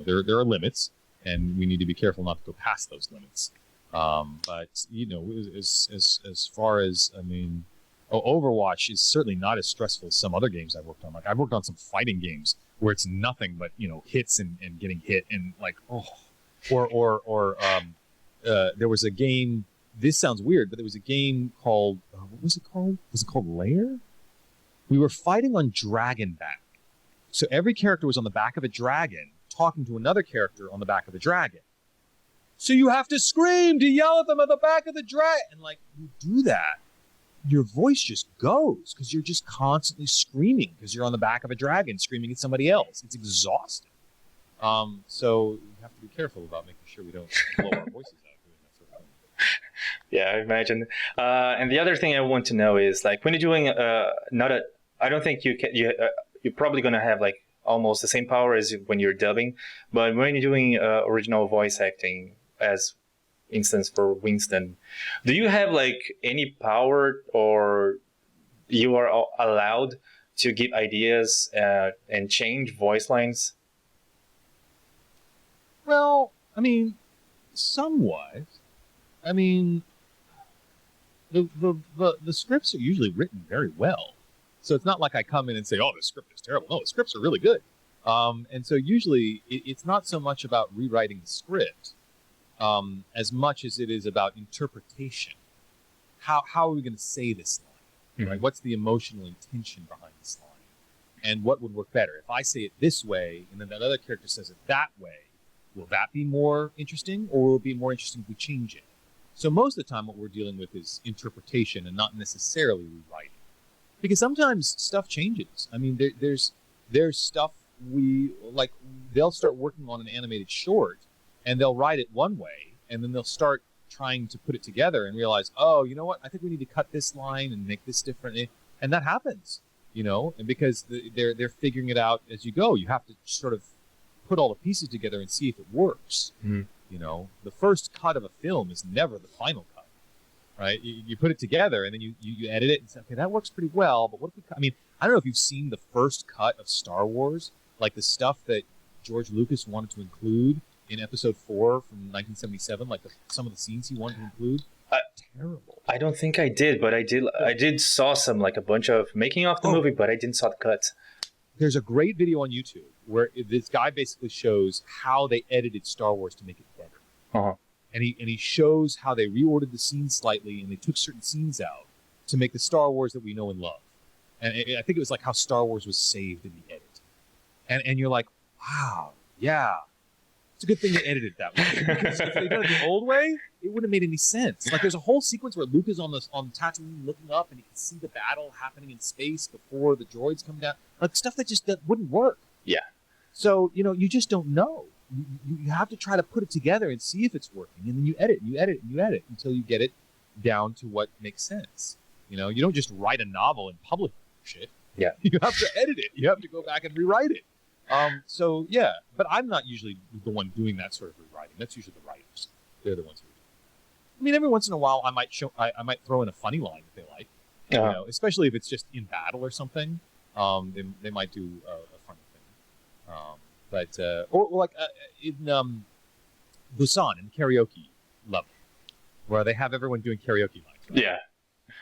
There are limits, and we need to be careful not to go past those limits. But as far as Overwatch is certainly not as stressful as some other games I've worked on. Like I've worked on some fighting games where it's nothing but hits and getting hit and there was a game. This sounds weird, but there was a game called what was it called? Was it called Lair? We were fighting on Dragonback. So every character was on the back of a dragon talking to another character on the back of a dragon. So you have to scream to yell at them at the back of the dragon. And you do that, your voice just goes because you're just constantly screaming because you're on the back of a dragon screaming at somebody else. It's exhausting. So you have to be careful about making sure we don't blow our voices out doing that sort of thing. Yeah, I imagine. And the other thing I want to know is when you're doing I don't think you're probably going to have almost the same power as when you're dubbing, but when you're doing original voice acting, as instance for Winston, do you have any power, or you are allowed to give ideas and change voice lines? Well, somewhat. The scripts are usually written very well. So it's not like I come in and say, oh, the script is terrible. No, the scripts are really good. And so usually it's not so much about rewriting the script as much as it is about interpretation. How are we going to say this line? Right? What's the emotional intention behind this line? And what would work better? If I say it this way and then that other character says it that way, will that be more interesting, or will it be more interesting if we change it? So most of the time what we're dealing with is interpretation and not necessarily rewriting. Because sometimes stuff changes. There's stuff they'll start working on an animated short and they'll write it one way and then they'll start trying to put it together and realize, oh, you know what? I think we need to cut this line and make this different. And that happens, and because they're figuring it out as you go. You have to sort of put all the pieces together and see if it works. The first cut of a film is never the final cut. Right, you put it together and then you edit it and say, okay, that works pretty well. But what if we? I don't know if you've seen the first cut of Star Wars, like the stuff that George Lucas wanted to include in Episode 4 from 1977, some of the scenes he wanted to include. Terrible. I don't think I did, but I did saw some a bunch of making of the movie, but I didn't saw the cuts. There's a great video on YouTube where this guy basically shows how they edited Star Wars to make it better. Uh-huh. And he shows how they reordered the scenes slightly and they took certain scenes out to make the Star Wars that we know and love. And I think it was how Star Wars was saved in the edit. And you're like, wow, yeah, it's a good thing they edited it that way. Because if they'd done it the old way, it wouldn't have made any sense. There's a whole sequence where Luke is on Tatooine looking up and he can see the battle happening in space before the droids come down. Stuff that wouldn't work. Yeah. So, you just don't know. You have to try to put it together and see if it's working, and then you edit and you edit and you edit until you get it down to what makes sense. You don't just write a novel and publish shit. Yeah. You have to edit it. You have to go back and rewrite it. So yeah, but I'm not usually the one doing that sort of rewriting. That's usually the writers. They're the ones who do it. Every once in a while, I might throw in a funny line that they like. Especially if it's just in battle or something. They might do a funny thing. In Busan, in the karaoke level, where they have everyone doing karaoke lines. Right? Yeah.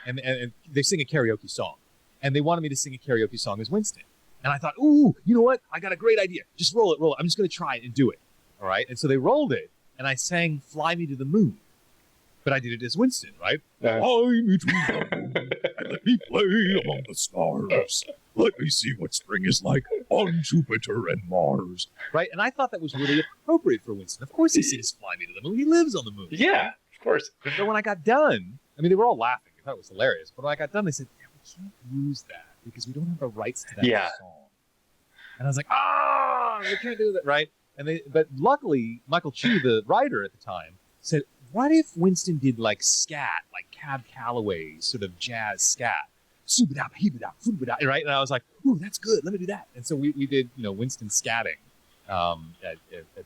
And they sing a karaoke song. And they wanted me to sing a karaoke song as Winston. And I thought, ooh, you know what? I got a great idea. Just roll it. I'm just going to try it and do it. All right? And so they rolled it, and I sang Fly Me to the Moon. But I did it as Winston, right? Fly me to the moon, and let me play among the stars. Let me see what spring is like on Jupiter and Mars. Right? And I thought that was really appropriate for Winston. Of course he sings Fly Me to the Moon. He lives on the moon. Yeah, of course. But when I got done, they were all laughing. I thought it was hilarious. But when I got done, they said, yeah, we can't use that because we don't have the rights to that song. And I was like, we can't do that, right? But luckily, Michael Chu, the writer at the time, said, what if Winston did scat, like Cab Calloway's sort of jazz scat? Right? And I was like, ooh, that's good. Let me do that. And so we did, Winston scatting at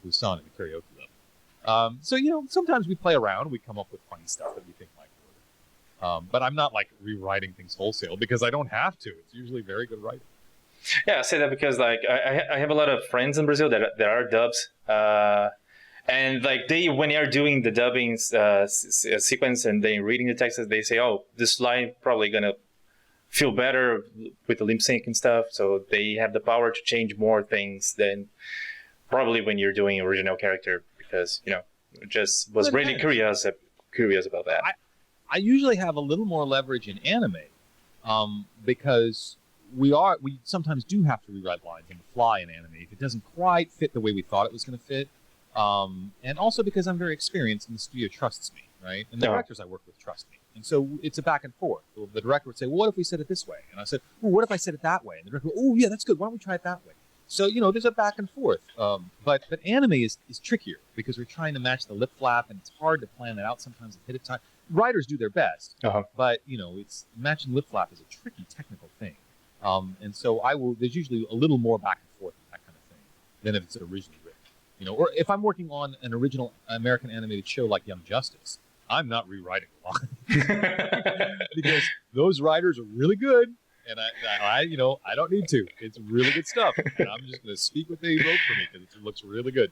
Busan in the karaoke level. So sometimes we play around. We come up with funny stuff that we think might work. But I'm not like rewriting things wholesale because I don't have to. It's usually very good writing. Yeah, I say that because like I have a lot of friends in Brazil that are dubs, and like when they are doing the dubbing sequence and they reading the text, they say, "Oh, this line probably gonna feel better with the lip sync and stuff." So they have the power to change more things than probably when you're doing original character because just was really curious about that. I usually have a little more leverage in anime because we sometimes do have to rewrite lines on the fly in anime if it doesn't quite fit the way we thought it was going to fit, and also because I'm very experienced and the studio trusts me, right? And the directors I work with trust me, and so it's a back and forth. The director would say, "Well, what if we said it this way?" And I said, "Well, what if I said it that way?" And the director would, "Oh, yeah, that's good. Why don't we try it that way?" So there's a back and forth. But anime is trickier because we're trying to match the lip flap, and it's hard to plan it out sometimes ahead of time. Writers do their best, but it's matching lip flap is a tricky technical thing. And so there's usually a little more back and forth in that kind of thing than if it's originally written. Or if I'm working on an original American animated show like Young Justice, I'm not rewriting a lot because those writers are really good, and I don't need to. It's really good stuff, and I'm just going to speak what they wrote for me because it looks really good.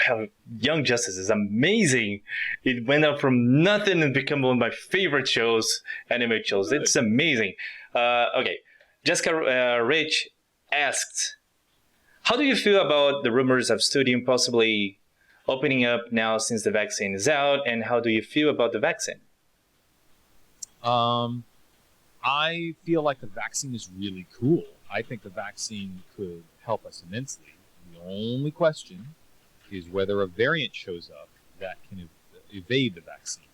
Well, Young Justice is amazing. It went up from nothing and become one of my favorite shows, anime shows. Good. It's amazing. Okay. Jessica Rich asked, how do you feel about the rumors of studio possibly opening up now since the vaccine is out, and how do you feel about the vaccine? I feel like the vaccine is really cool. I think the vaccine could help us immensely. The only question is whether a variant shows up that can evade the vaccine.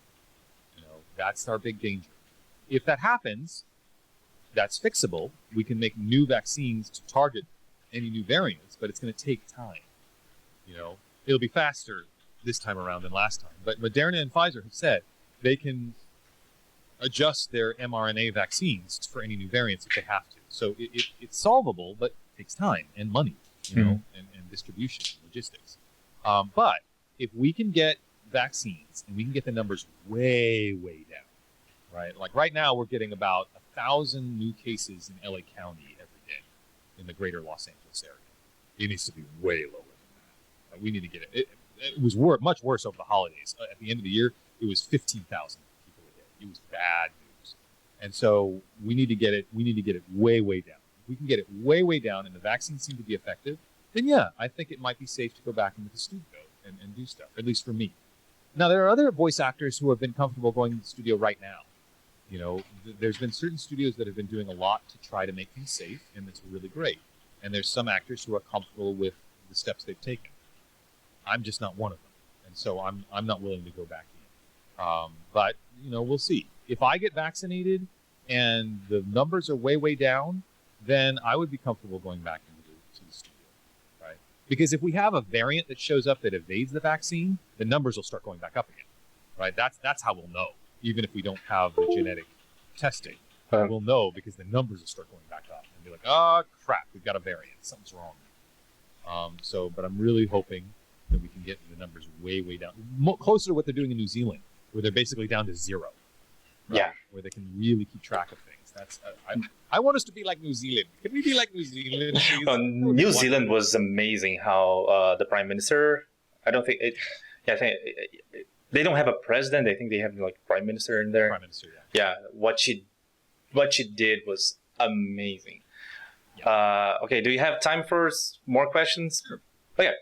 That's our big danger. If that happens, that's fixable. We can make new vaccines to target any new variants, but it's going to take time. It'll be faster this time around than last time. But Moderna and Pfizer have said they can adjust their mRNA vaccines for any new variants if they have to. So it's solvable, but it takes time and money, and distribution and logistics. But if we can get vaccines and we can get the numbers way, way down, right? Like right now, we're getting about 1,000 new cases in LA County every day in the greater Los Angeles area. It needs to be way lower than that. We need to get it. It was much worse over the holidays. At the end of the year, it was 15,000 people a day. It was bad news. And so we need to get it. We need to get it way, way down. If we can get it way, way down, and the vaccines seem to be effective, then yeah, I think it might be safe to go back into the studio and do stuff, at least for me. Now, there are other voice actors who have been comfortable going to the studio right now. There's been certain studios that have been doing a lot to try to make things safe, and it's really great. And there's some actors who are comfortable with the steps they've taken. I'm just not one of them, and so I'm not willing to go back in. But we'll see. If I get vaccinated and the numbers are way, way down, then I would be comfortable going back into the studio, right? Because if we have a variant that shows up that evades the vaccine, the numbers will start going back up again, right? That's how we'll know. Even if we don't have the genetic testing, we'll know because the numbers will start going back up and be like, oh crap, we've got a variant, something's wrong. But I'm really hoping that we can get the numbers way, way down, closer to what they're doing in New Zealand, where they're basically down to zero. Right? Yeah, where they can really keep track of things. That's I want us to be like New Zealand. Can we be like New Zealand? New Zealand was amazing. How the Prime Minister, I don't think it. Yeah, I think. They don't have a president. I think they have like prime minister in there. Prime minister, yeah. Yeah, what she did was amazing. Yeah. Okay, do you have time for more questions? Sure. Okay.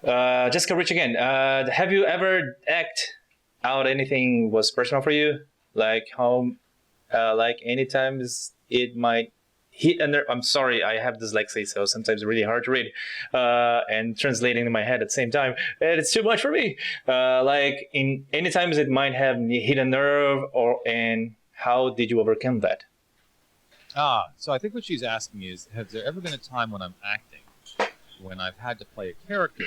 Jessica Rich again. Have you ever act out anything was personal for you? Like how, like any times it might hit under. I'm sorry, I have dyslexia, so sometimes it's really hard to read and translating in my head at the same time. And it's too much for me. Like in any times it might have hit a nerve, and how did you overcome that? So I think what she's asking is, has there ever been a time when I'm acting, when I've had to play a character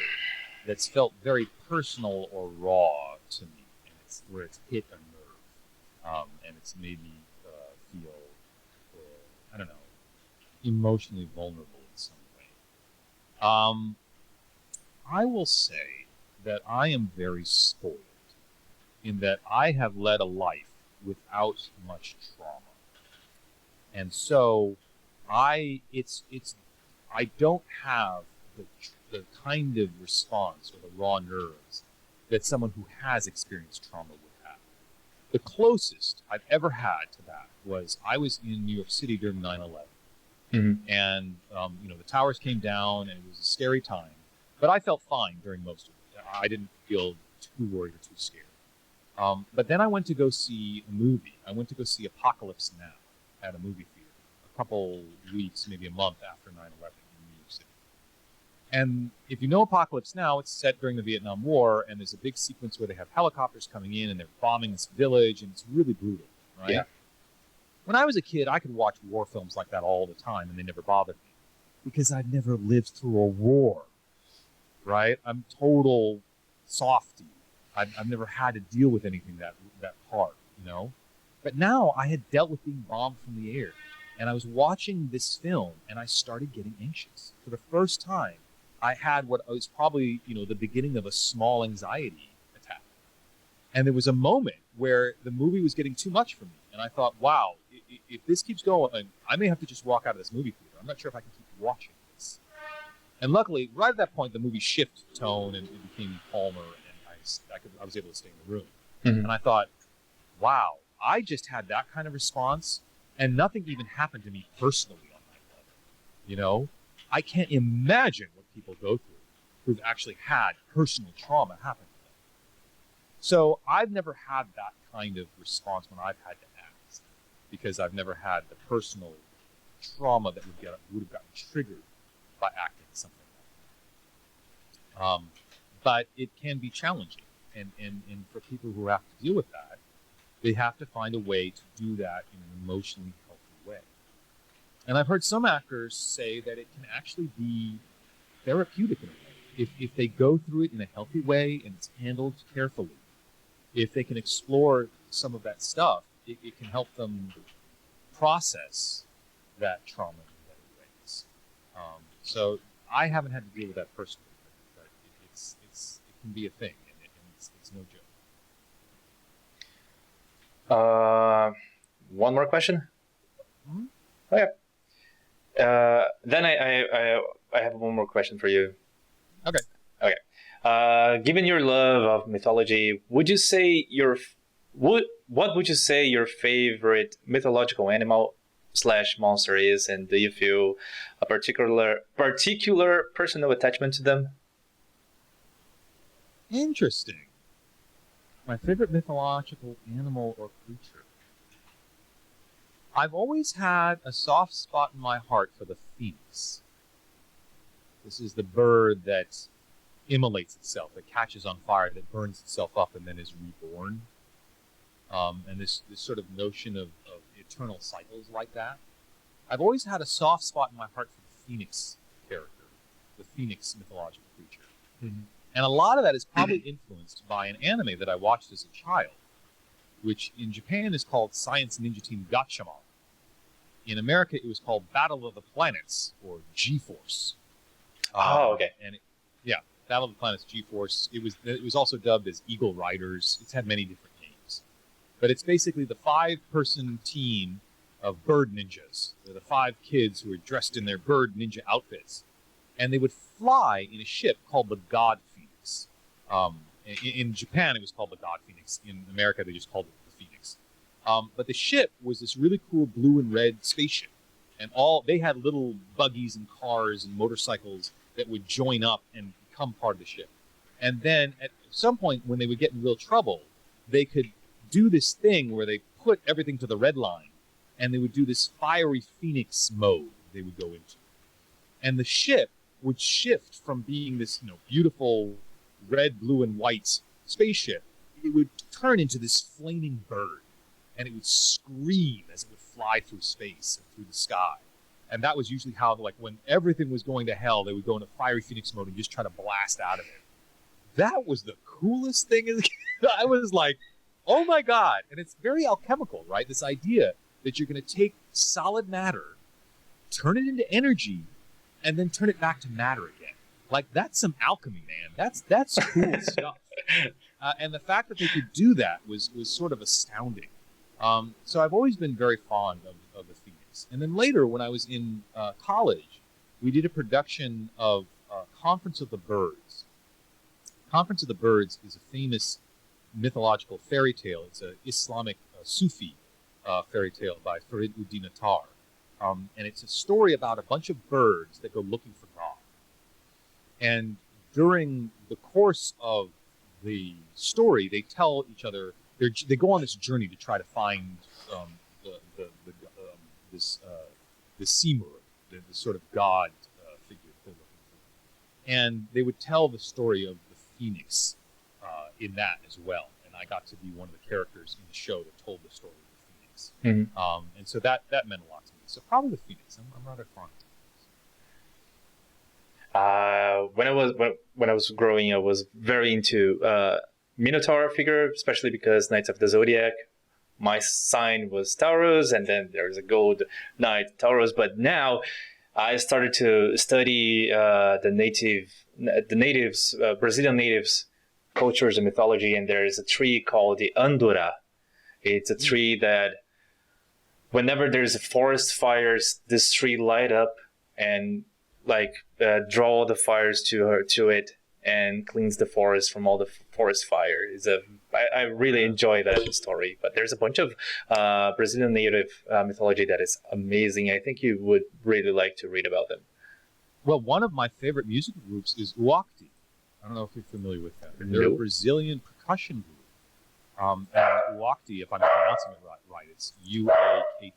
that's felt very personal or raw to me, and where it's hit a nerve, and it's made me feel, I don't know, emotionally vulnerable in some way. Um, I will say that I am very spoiled in that I have led a life without much trauma. And so I don't have the kind of response or the raw nerves that someone who has experienced trauma would have. The closest I've ever had to that was I was in New York City during 9/11. And the towers came down, and it was a scary time. But I felt fine during most of it. I didn't feel too worried or too scared. But then I went to go see a movie. I went to go see Apocalypse Now at a movie theater a couple weeks, maybe a month after 9/11 in New York City. And if you know Apocalypse Now, it's set during the Vietnam War, and there's a big sequence where they have helicopters coming in, and they're bombing this village, and it's really brutal, right? Yeah. When I was a kid, I could watch war films like that all the time, and they never bothered me because I've never lived through a war, right? I'm total softy. I've never had to deal with anything that hard, But now I had dealt with being bombed from the air, and I was watching this film, and I started getting anxious. For the first time, I had what was probably, the beginning of a small anxiety attack. And there was a moment where the movie was getting too much for me, and I thought, wow, if this keeps going, I may have to just walk out of this movie theater. I'm not sure if I can keep watching this. And luckily, right at that point, the movie shifted tone, and it became calmer, and I was able to stay in the room. And I thought, wow, I just had that kind of response, and nothing even happened to me personally on that level. I can't imagine what people go through who've actually had personal trauma happen to them. So I've never had that kind of response when I've had to act, because I've never had the personal trauma that would have gotten triggered by acting something like that. But it can be challenging, and for people who have to deal with that, they have to find a way to do that in an emotionally healthy way. And I've heard some actors say that it can actually be therapeutic in a way. If they go through it in a healthy way and it's handled carefully, if they can explore some of that stuff, it can help them process that trauma in better ways. So I haven't had to deal with that personally, but it can be a thing, and it's no joke. One more question. Mm-hmm. Okay. Then I have one more question for you. Okay. Given your love of mythology, would you say what would you say your favorite mythological animal / monster is, and do you feel a particular personal attachment to them? Interesting. My favorite mythological animal or creature. I've always had a soft spot in my heart for the phoenix. This is the bird that immolates itself, that catches on fire, that burns itself up and then is reborn. And this sort of notion of eternal cycles like that. I've always had a soft spot in my heart for the phoenix character, the phoenix mythological creature. Mm-hmm. And a lot of that is probably influenced by an anime that I watched as a child, which in Japan is called Science Ninja Team Gatchaman. In America, it was called Battle of the Planets, or G-Force. Okay. Battle of the Planets, G-Force. It was also dubbed as Eagle Riders. It's had many different names. But it's basically the 5-person team of bird ninjas. They're the 5 kids who are dressed in their bird ninja outfits. And they would fly in a ship called the God Phoenix. In Japan, it was called the God Phoenix. In America, they just called it the Phoenix. But the ship was this really cool blue and red spaceship. And they had little buggies and cars and motorcycles that would join up and become part of the ship. And then at some point, when they would get in real trouble, they could do this thing where they put everything to the red line, and they would do this fiery phoenix mode they would go into. And the ship would shift from being this, beautiful red, blue, and white spaceship. It would turn into this flaming bird, and it would scream as it would fly through space and through the sky. And that was usually how, when everything was going to hell, they would go into fiery phoenix mode and just try to blast out of it. That was the coolest thing. I was like, oh my God. And it's very alchemical, right? This idea that you're going to take solid matter, turn it into energy, and then turn it back to matter again. Like, that's some alchemy, man. That's cool stuff. And the fact that they could do that was sort of astounding. So I've always been very fond of the Phoenix. And then later, when I was in college, we did a production of Conference of the Birds. Conference of the Birds is a famous mythological fairy tale. It's an Islamic Sufi fairy tale by Farid Uddin Attar. And it's a story about a bunch of birds that go looking for God. And during the course of the story, they tell each other, they go on this journey to try to find this Simur, the sort of God figure that they're looking for. And they would tell the story of the Phoenix in that as well. And I got to be one of the characters in the show that told the story of the Phoenix. Mm-hmm. And so that meant a lot to me. So probably the Phoenix. I'm rather fond of it. When I was growing, I was very into Minotaur figure, especially because Knights of the Zodiac. My sign was Taurus, and then there's a gold knight Taurus. But now I started to study the natives, Brazilian natives, cultures and mythology, and there is a tree called the Andura. It's a tree that whenever there's forest fires, this tree light up and draw the fires to it and cleans the forest from all the forest fire. I really enjoy that story. But there's a bunch of Brazilian native mythology that is amazing. I think you would really like to read about them. Well, one of my favorite musical groups is Uakti. I don't know if you're familiar with them. They're a Brazilian percussion group. And Uakti, if I'm pronouncing it right, it's Uakti.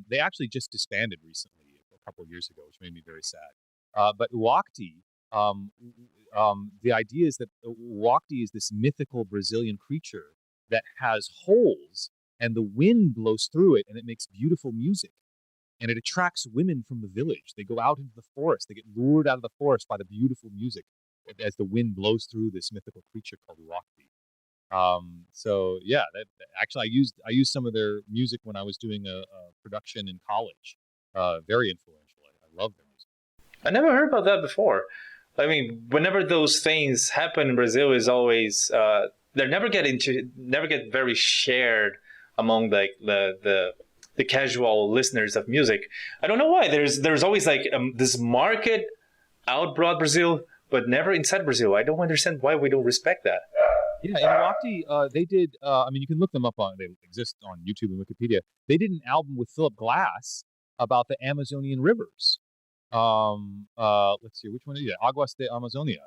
They actually just disbanded recently, a couple of years ago, which made me very sad. But Uakti, the idea is that Uakti is this mythical Brazilian creature that has holes, and the wind blows through it, and it makes beautiful music. And it attracts women from the village. They go out into the forest. They get lured out of the forest by the beautiful music as the wind blows through this mythical creature called Uakti. So yeah, actually I used some of their music when I was doing a production in college. Very influential. I love their music. I never heard about that before. I mean, whenever those things happen in Brazil, is always they never get very shared among the casual listeners of music. I don't know why. There's always this market out broad Brazil, but never inside Brazil. I don't understand why we don't respect that. Yeah, in Uakti, they did. I mean, you can look them up they exist on YouTube and Wikipedia. They did an album with Philip Glass about the Amazonian rivers. Let's see, which one did it? Aguas de Amazonia,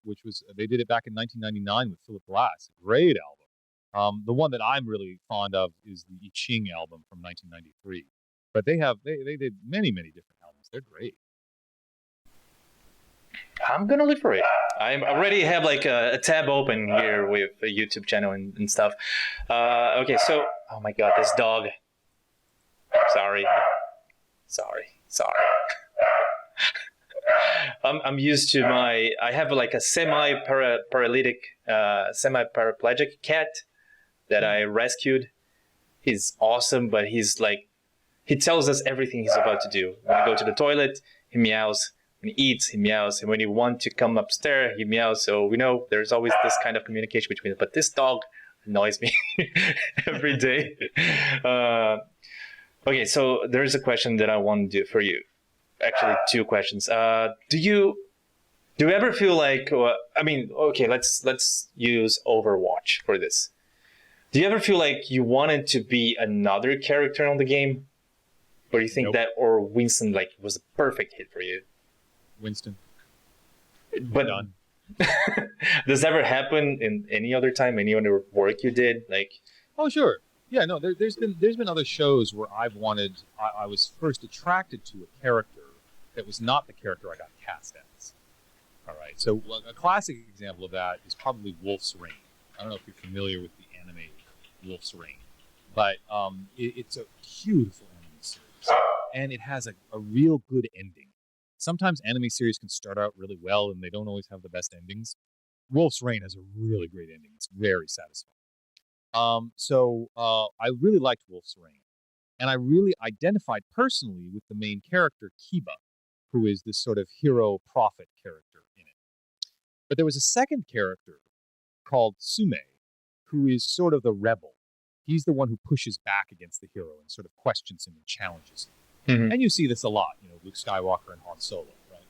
which was, they did it back in 1999 with Philip Glass. Great album. The one that I'm really fond of is the I Ching album from 1993. But they did many different albums. They're great. I'm gonna look for it. I already have a tab open here with a YouTube channel and stuff. Okay, so, oh my god, this dog. Sorry. I'm used to I have a semi-paralytic, semi-paraplegic cat that I rescued. He's awesome, but he tells us everything he's about to do. When I go to the toilet, he meows. When he eats, he meows. And when you want to come upstairs, he meows. So we know there's always this kind of communication between us. But this dog annoys me every day. Okay, so there's a question that I want to do for you. Actually, two questions. Do you ever feel okay, let's use Overwatch for this. Do you ever feel like you wanted to be another character on the game? Or do you think that Winston was a perfect hit for you? Winston. But done. Does that ever happen in any other time, any other work you did? Oh, sure. Yeah, no, there's been other shows where I was first attracted to a character that was not the character I got cast as. All right, so a classic example of that is probably Wolf's Rain. I don't know if you're familiar with the anime Wolf's Rain, but it's a beautiful anime series, and it has a real good ending. Sometimes anime series can start out really well, and they don't always have the best endings. Wolf's Rain has a really great ending. It's very satisfying. So I really liked Wolf's Rain, and I really identified personally with the main character, Kiba, who is this sort of hero prophet character in it. But there was a second character called Sume, who is sort of the rebel. He's the one who pushes back against the hero and sort of questions him and challenges him. Mm-hmm. And you see this a lot, Luke Skywalker and Han Solo, right?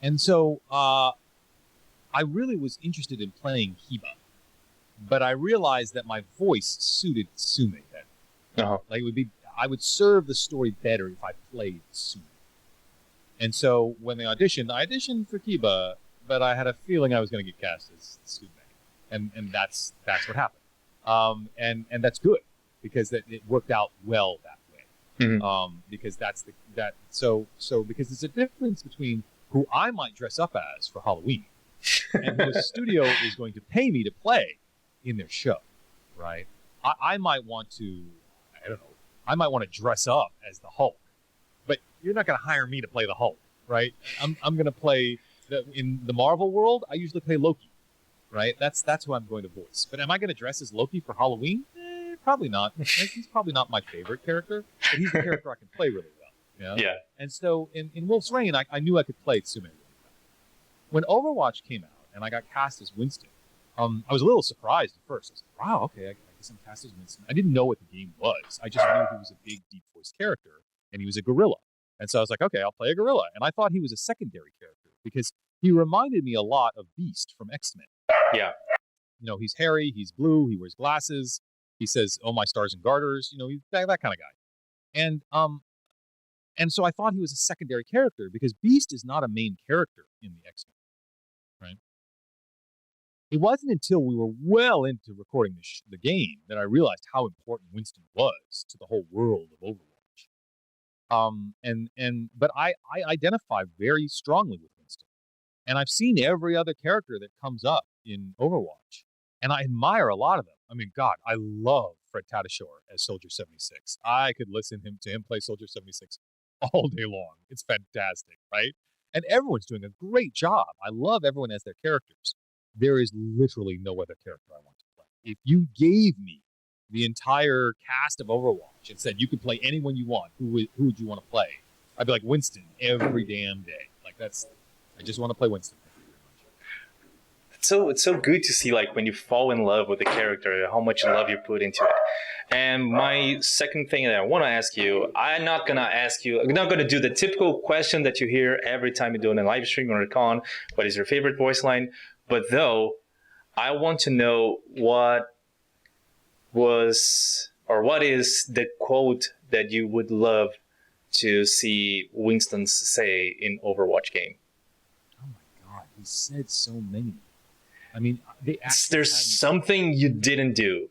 And so I really was interested in playing Heba, but I realized that my voice suited Sume better. Uh-huh. Like I would serve the story better if I played Sume. And so when I auditioned for Heba, but I had a feeling I was going to get cast as Sume, and that's what happened. And that's good because it worked out well that way. Mm-hmm. Because because there's a difference between who I might dress up as for Halloween and who a studio is going to pay me to play in their show, right? I might want to, I don't know, I might want to dress up as the Hulk, but you're not going to hire me to play the Hulk, right? I'm going to play in the Marvel world. I usually play Loki. Right, that's who I'm going to voice. But am I going to dress as Loki for Halloween? Probably not. He's probably not my favorite character, but he's the character I can play really well. Yeah. And so in Wolf's Rain, I knew I could play Sume really well. When Overwatch came out and I got cast as Winston, I was a little surprised at first. I was like, wow, okay, I guess I'm cast as Winston. I didn't know what the game was. I just knew he was a big, deep voice character, and he was a gorilla. And so I was like, okay, I'll play a gorilla. And I thought he was a secondary character because he reminded me a lot of Beast from X-Men. Yeah. He's hairy, he's blue, he wears glasses, he says, "Oh, my stars and garters," he's that kind of guy. And so I thought he was a secondary character because Beast is not a main character in the X-Men, right? It wasn't until we were well into recording the game that I realized how important Winston was to the whole world of Overwatch. But I identify very strongly with Winston. And I've seen every other character that comes up in Overwatch, and I admire a lot of them. I mean, God, I love Fred Tatasciore as Soldier 76. I could listen to him play Soldier 76 all day long. It's fantastic, right? And everyone's doing a great job. I love everyone as their characters. There is literally no other character I want to play. If you gave me the entire cast of Overwatch and said you could play anyone you want, who would you want to play? I'd be like Winston every damn day. I just want to play Winston. It's so good to see when you fall in love with the character, how much love you put into it. And my second thing that I want to ask you, I'm not going to do the typical question that you hear every time you're doing a live stream or a con. What is your favorite voice line? But though, I want to know what is the quote that you would love to see Winston say in Overwatch game. Oh my God, he said so many. I mean, there's something you didn't do.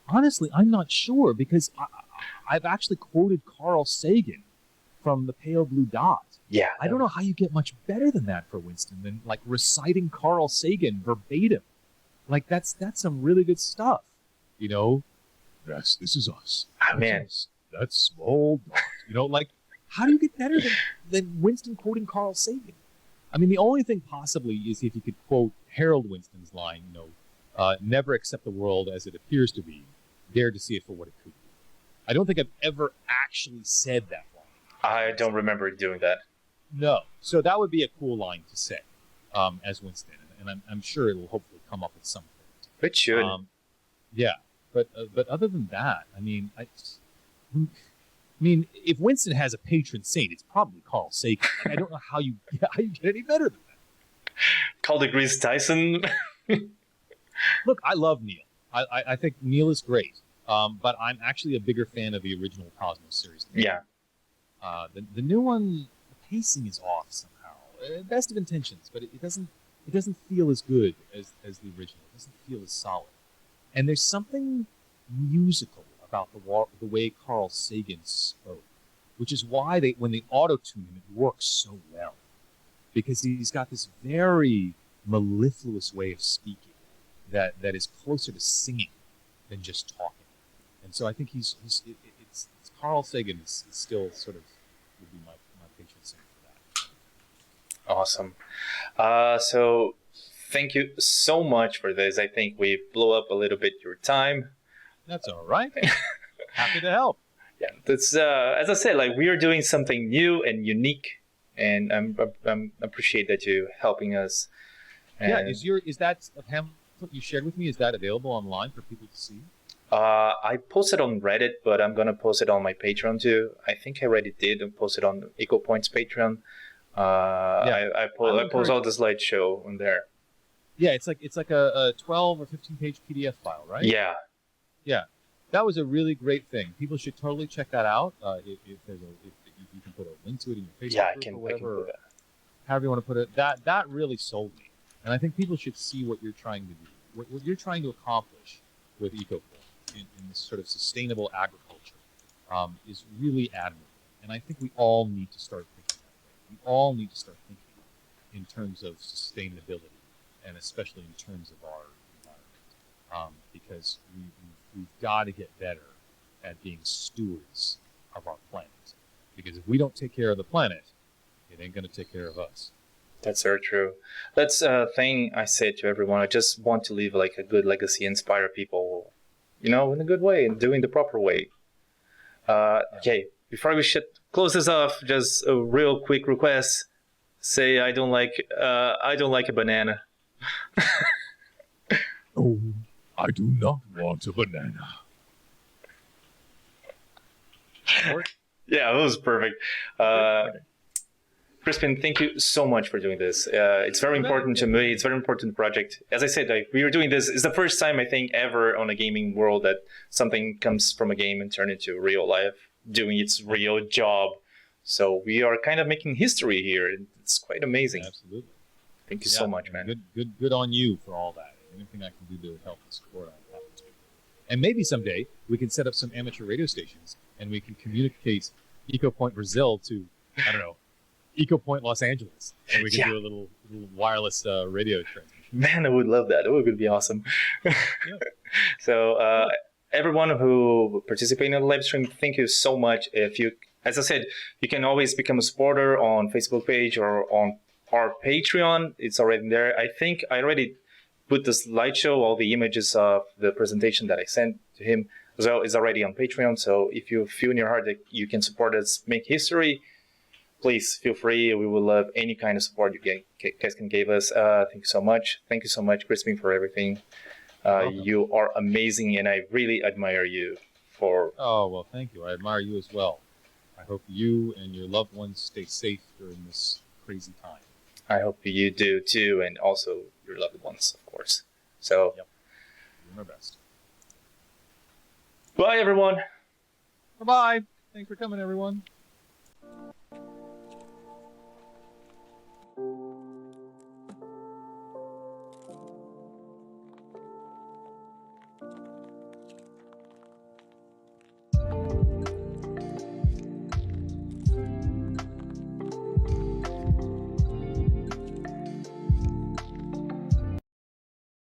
Honestly, I'm not sure because I've actually quoted Carl Sagan from The Pale Blue Dot. Yeah. I don't know how you get much better than that for Winston than reciting Carl Sagan verbatim. That's some really good stuff. Yes, this is us. Oh, man. That's small dot. How do you get better than Winston quoting Carl Sagan? I mean, the only thing possibly is if you could quote Harold Winston's line, never accept the world as it appears to be, dare to see it for what it could be. I don't think I've ever actually said that line. I don't remember doing that. No. So that would be a cool line to say as Winston, and I'm sure it will hopefully come up at some point. It should. Yeah. But other than that, I mean, if Winston has a patron saint, it's probably Carl Sagan. I don't know how you get any better than that. Carl deGrasse Tyson. Look, I love Neil. I think Neil is great. But I'm actually a bigger fan of the original Cosmos series. Yeah. The new one, the pacing is off somehow. Best of intentions, but it doesn't feel as good as the original. It doesn't feel as solid. And there's something musical about the way Carl Sagan spoke, which is why when they auto-tune him, it works so well. Because he's got this very mellifluous way of speaking that is closer to singing than just talking. And so I think it's Carl Sagan is still sort of would be my patron saint for that. Awesome. So thank you so much for this. I think we blew up a little bit your time. That's all right. Happy to help. Yeah, that's as I said, like we are doing something new and unique, and I'm appreciate that you helping us. And, Yeah, is that a pamphlet you shared with me? Is that available online for people to see? I posted on Reddit, but I'm gonna post it on my Patreon too. I think I already did and post it on EcoPoint's Patreon. I post all the slideshow on there. Yeah, it's like a 12 or 15-page PDF file, right? Yeah. Yeah, that was a really great thing. People should totally check that out. If you can put a link to it in your Facebook group or whatever, or however you want to put it. That really sold me, and I think people should see what you're trying to do, what you're trying to accomplish with EcoPoint in this sort of sustainable agriculture is really admirable. And I think we all need to start thinking that way. We all need to start thinking in terms of sustainability, and especially in terms of our environment, because we've got to get better at being stewards of our planet. Because if we don't take care of the planet, it ain't going to take care of us. That's very true. That's a thing I say to everyone. I just want to leave like a good legacy, inspire people, in a good way, and doing the proper way. Okay, before we should close this off, just a real quick request. Say I don't like a banana. Oh, I do not want a banana. Yeah, that was perfect. Crispin, thank you so much for doing this. It's very important to me. It's a very important project. As I said, like we were doing this. It's the first time I think ever on a gaming world that something comes from a game and turn into real life, doing its real job. So we are kind of making history here. It's quite amazing. Absolutely. Thank you so much, man. Good on you for all that. Anything I can do to help and support, I'm happy to. And maybe someday we can set up some amateur radio stations and we can communicate EcoPoint Brazil to, I don't know, EcoPoint Los Angeles, and we can do a little wireless radio transmission. Man, I would love that. It would be awesome. So everyone who participated in the live stream, thank you so much. As I said, you can always become a supporter on Facebook page or on our Patreon. It's already there. I think I already put the slideshow, all the images of the presentation that I sent to him as well is already on Patreon. So if you feel in your heart that you can support us, make history, please feel free. We will love any kind of support you guys can give us. Thank you so much. Thank you so much, Crispin, for everything. You are amazing, and I really admire you for... Oh, well, thank you. I admire you as well. I hope you and your loved ones stay safe during this crazy time. I hope you do, too, and also your loved ones, of course. So, yep. Doing our best. Bye, everyone. Bye-bye. Thanks for coming, everyone.